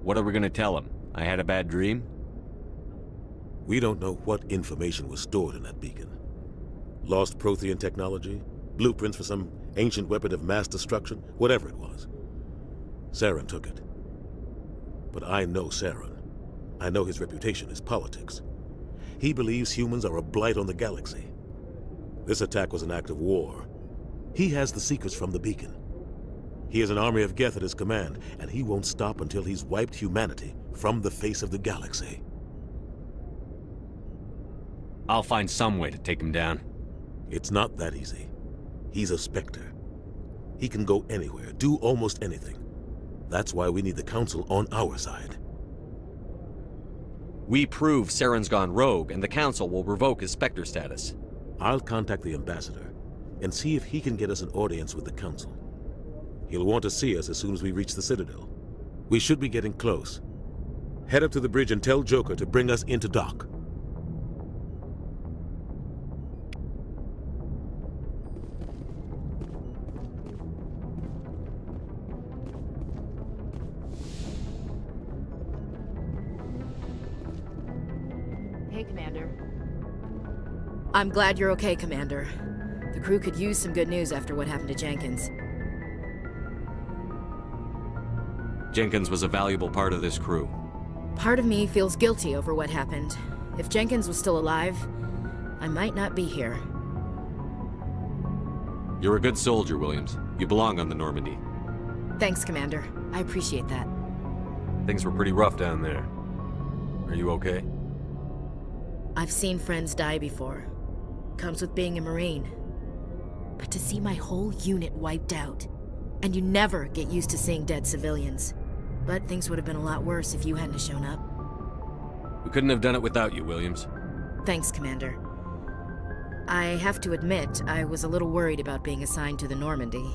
What are we gonna tell them? I had a bad dream? We don't know what information was stored in that beacon. Lost Prothean technology? Blueprints for some ancient weapon of mass destruction? Whatever it was. Saren took it. But I know Saren. I know his reputation is politics. He believes humans are a blight on the galaxy. This attack was an act of war. He has the secrets from the beacon. He has an army of Geth at his command, and he won't stop until he's wiped humanity from the face of the galaxy. I'll find some way to take him down. It's not that easy. He's a Spectre. He can go anywhere, do almost anything. That's why we need the Council on our side. We prove Saren's gone rogue, and the Council will revoke his Spectre status. I'll contact the Ambassador and see if he can get us an audience with the Council. He'll want to see us as soon as we reach the Citadel. We should be getting close. Head up to the bridge and tell Joker to bring us into dock. Hey, Commander. I'm glad you're okay, Commander. The crew could use some good news after what happened to Jenkins. Jenkins was a valuable part of this crew. Part of me feels guilty over what happened. If Jenkins was still alive, I might not be here. You're a good soldier, Williams. You belong on the Normandy. Thanks, Commander. I appreciate that. Things were pretty rough down there. Are you okay? I've seen friends die before. Comes with being a Marine. But to see my whole unit wiped out, and you never get used to seeing dead civilians. But things would have been a lot worse if you hadn't shown up. We couldn't have done it without you, Williams. Thanks, Commander. I have to admit, I was a little worried about being assigned to the Normandy.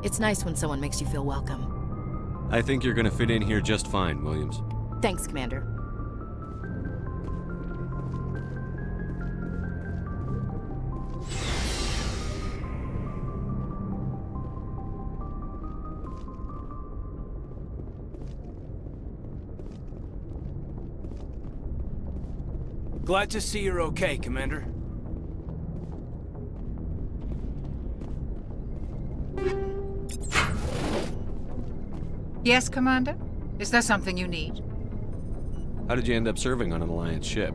It's nice when someone makes you feel welcome. I think you're gonna fit in here just fine, Williams. Thanks, Commander. Glad to see you're okay, Commander. Yes, Commander? Is there something you need? How did you end up serving on an Alliance ship?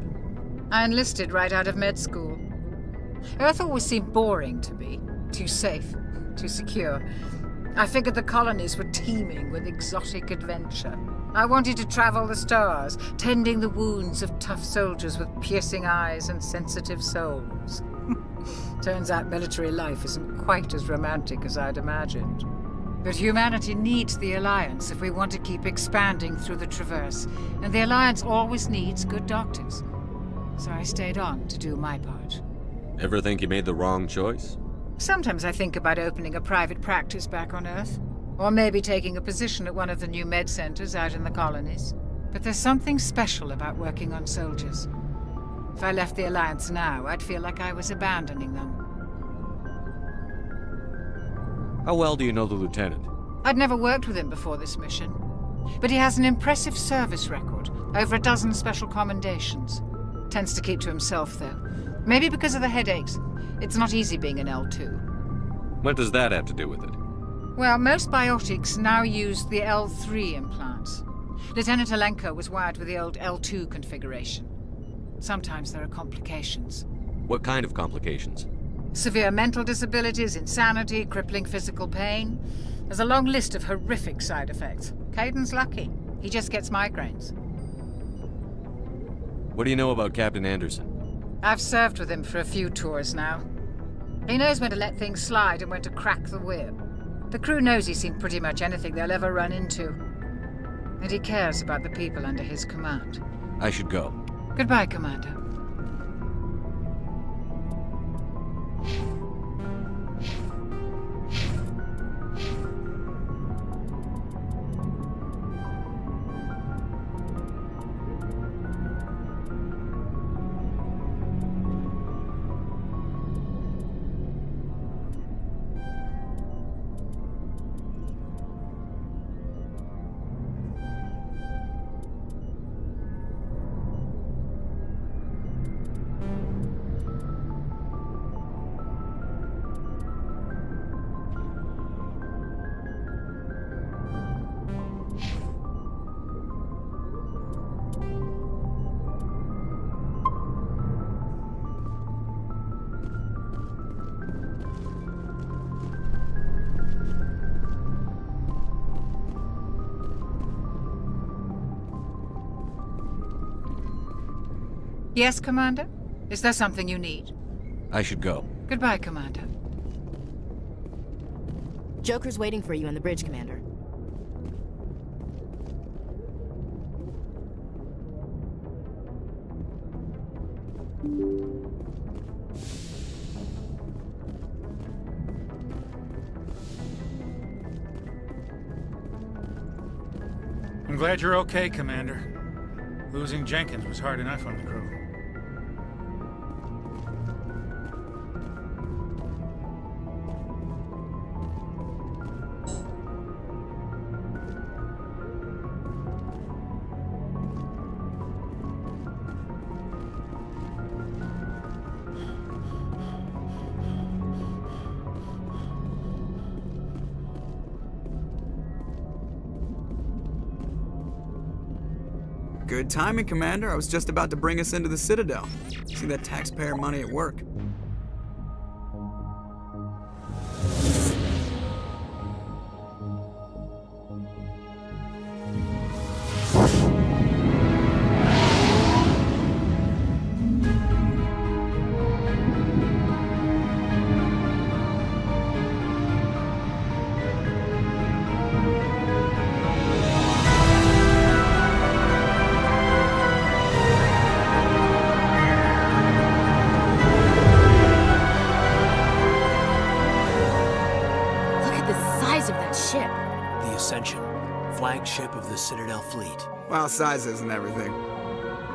I enlisted right out of med school. Earth always seemed boring to me. Too safe, too secure. I figured the colonies were teeming with exotic adventure. I wanted to travel the stars, tending the wounds of tough soldiers with piercing eyes and sensitive souls. Turns out military life isn't quite as romantic as I'd imagined. But humanity needs the Alliance if we want to keep expanding through the Traverse, and the Alliance always needs good doctors. So I stayed on to do my part. Ever think you made the wrong choice? Sometimes I think about opening a private practice back on Earth. Or maybe taking a position at one of the new med centers out in the colonies. But there's something special about working on soldiers. If I left the Alliance now, I'd feel like I was abandoning them. How well do you know the Lieutenant? I'd never worked with him before this mission. But he has an impressive service record, over a dozen special commendations. Tends to keep to himself, though. Maybe because of the headaches. It's not easy being an L2. What does that have to do with it? Well, most biotics now use the L3 implants. Lieutenant Alenko was wired with the old L2 configuration. Sometimes there are complications. What kind of complications? Severe mental disabilities, insanity, crippling physical pain. There's a long list of horrific side effects. Caden's lucky. He just gets migraines. What do you know about Captain Anderson? I've served with him for a few tours now. He knows when to let things slide and when to crack the whip. The crew knows he's seen pretty much anything they'll ever run into. And he cares about the people under his command. I should go. Goodbye, Commander. Yes, Commander? Is there something you need? I should go. Goodbye, Commander. Joker's waiting for you on the bridge, Commander. I'm glad you're okay, Commander. Losing Jenkins was hard enough on the crew. Good timing, Commander. I was just about to bring us into the Citadel. See that taxpayer money at work. Flagship of the Citadel fleet. Well, size isn't everything.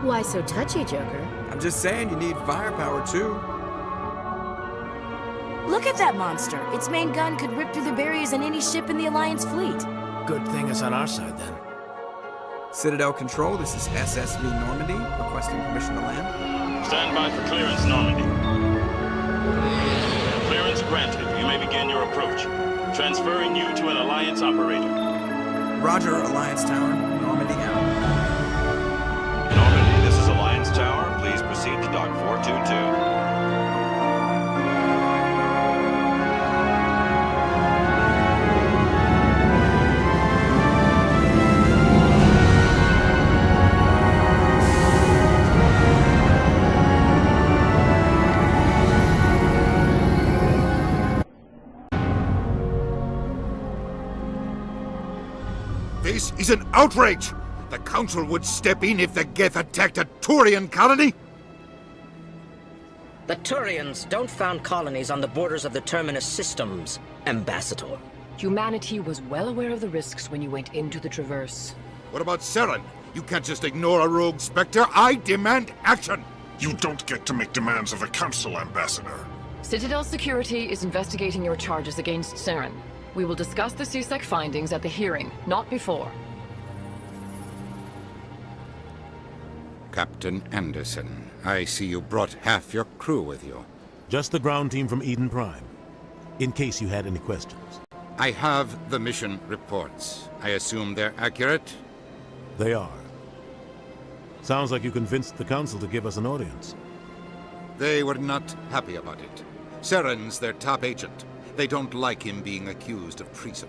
Why so touchy, Joker? I'm just saying you need firepower, too. Look at that monster. Its main gun could rip through the barriers in any ship in the Alliance fleet. Good thing it's on our side, then. Citadel Control, this is SSV Normandy, requesting permission to land. Stand by for clearance, Normandy. Clearance granted. You may begin your approach. Transferring you to an Alliance operator. Roger, Alliance Tower. Normandy out. Normandy, this is Alliance Tower. Please proceed to Dock 422. This is an outrage! The Council would step in if the Geth attacked a Turian colony? The Turians don't found colonies on the borders of the Terminus systems, Ambassador. Humanity was well aware of the risks when you went into the Traverse. What about Saren? You can't just ignore a rogue Spectre. I demand action! You don't get to make demands of the Council, Ambassador. Citadel Security is investigating your charges against Saren. We will discuss the CSEC findings at the hearing, not before. Captain Anderson, I see you brought half your crew with you. Just the ground team from Eden Prime, in case you had any questions. I have the mission reports. I assume they're accurate? They are. Sounds like you convinced the Council to give us an audience. They were not happy about it. Saren's their top agent. They don't like him being accused of treason.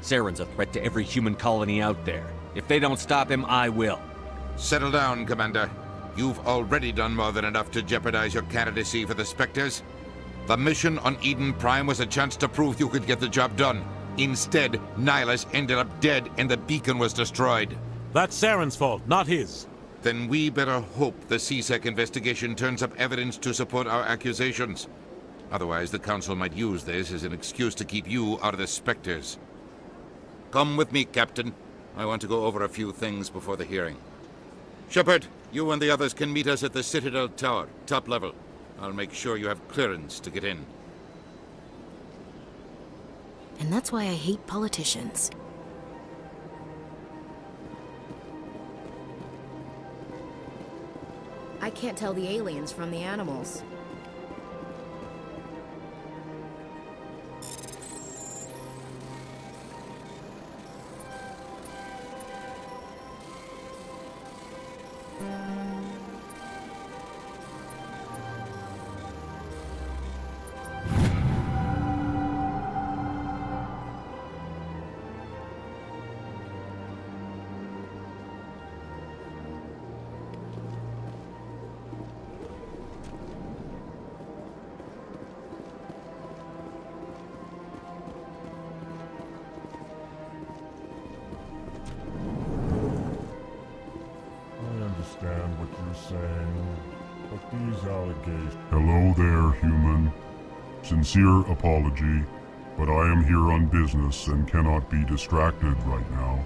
Saren's a threat to every human colony out there. If they don't stop him, I will. Settle down, Commander. You've already done more than enough to jeopardize your candidacy for the Spectres. The mission on Eden Prime was a chance to prove you could get the job done. Instead, Nihilus ended up dead and the beacon was destroyed. That's Saren's fault, not his. Then we better hope the CSEC investigation turns up evidence to support our accusations. Otherwise, the Council might use this as an excuse to keep you out of the Spectres. Come with me, Captain. I want to go over a few things before the hearing. Shepard, you and the others can meet us at the Citadel Tower, top level. I'll make sure you have clearance to get in. And that's why I hate politicians. I can't tell the aliens from the animals. Understand what you're saying, but these allegations... Hello there, human. Sincere apology, but I am here on business and cannot be distracted right now.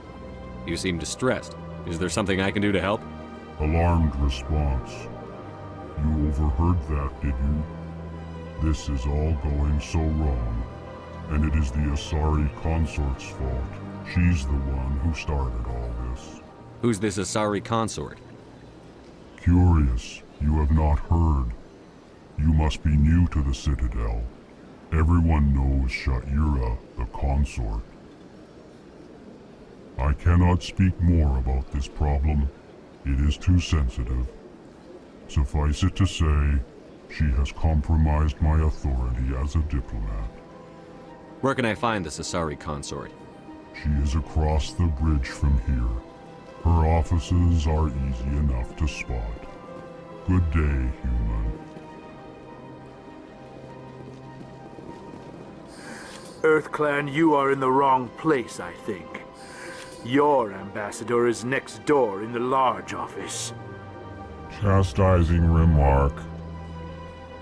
You seem distressed. Is there something I can do to help? Alarmed response. You overheard that, did you? This is all going so wrong, and it is the Asari consort's fault. She's the one who started all this. Who's this Asari consort? Curious, you have not heard. You must be new to the Citadel. Everyone knows Sha'ira, the consort. I cannot speak more about this problem. It is too sensitive. Suffice it to say, she has compromised my authority as a diplomat. Where can I find this Asari consort? She is across the bridge from here. Her offices are easy enough to spot. Good day, human. EarthClan, you are in the wrong place, I think. Your ambassador is next door in the large office. Chastising remark.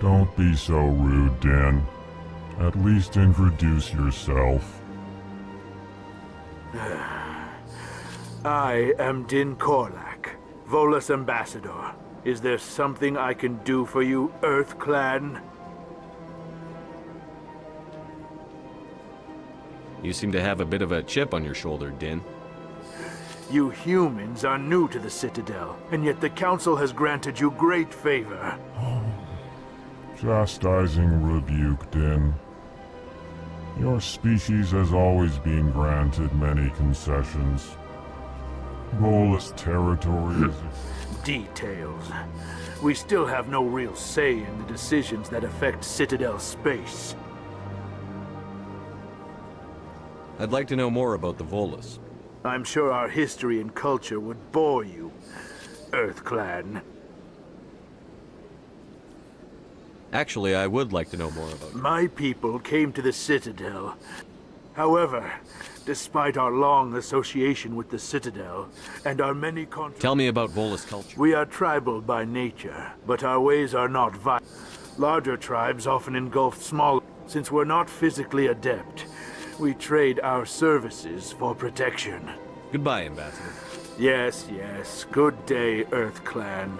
Don't be so rude, Din. At least introduce yourself. I am Din Korlak, Volus ambassador. Is there something I can do for you, EarthClan? You seem to have a bit of a chip on your shoulder, Din. You humans are new to the Citadel, and yet the Council has granted you great favor. Chastising rebuke, Din. Your species has always been granted many concessions. Volus territory is... Details. We still have no real say in the decisions that affect Citadel space. I'd like to know more about the Volus. I'm sure our history and culture would bore you, EarthClan. Actually, I would like to know more about it. My people came to the Citadel. However, despite our long association with the Citadel and our many Tell me about Volus culture. We are tribal by nature, but our ways are not violent. Larger tribes often engulf smaller. Since we're not physically adept, we trade our services for protection. Goodbye, Ambassador. Yes, yes. Good day, EarthClan.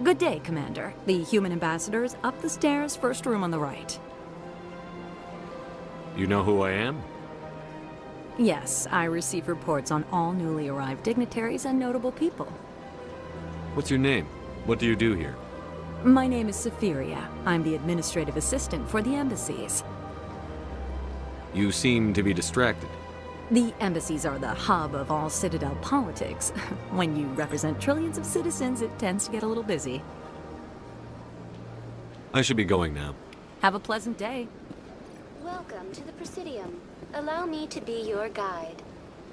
Good day, Commander. The human ambassador is up the stairs, first room on the right. You know who I am? Yes, I receive reports on all newly arrived dignitaries and notable people. What's your name? What do you do here? My name is Safiria. I'm the administrative assistant for the embassies. You seem to be distracted. The embassies are the hub of all Citadel politics. When you represent trillions of citizens, it tends to get a little busy. I should be going now. Have a pleasant day. Welcome to the Presidium. Allow me to be your guide.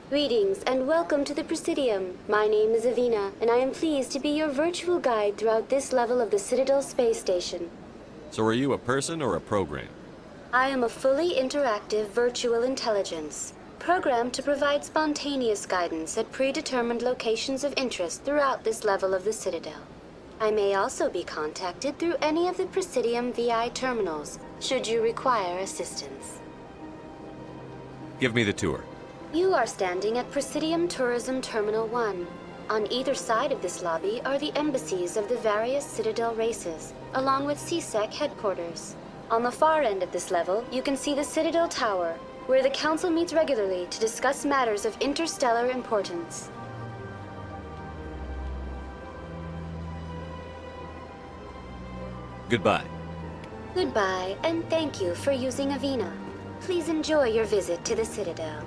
Greetings and welcome to the Presidium. My name is Avina, and I am pleased to be your virtual guide throughout this level of the Citadel space station. So are you a person or a program? I am a fully interactive virtual intelligence, programmed to provide spontaneous guidance at predetermined locations of interest throughout this level of the Citadel. I may also be contacted through any of the Presidium VI terminals, should you require assistance. Give me the tour. You are standing at Presidium Tourism Terminal 1. On either side of this lobby are the embassies of the various Citadel races, along with CSEC headquarters. On the far end of this level, you can see the Citadel Tower, where the Council meets regularly to discuss matters of interstellar importance. Goodbye. Goodbye, and thank you for using Avina. Please enjoy your visit to the Citadel.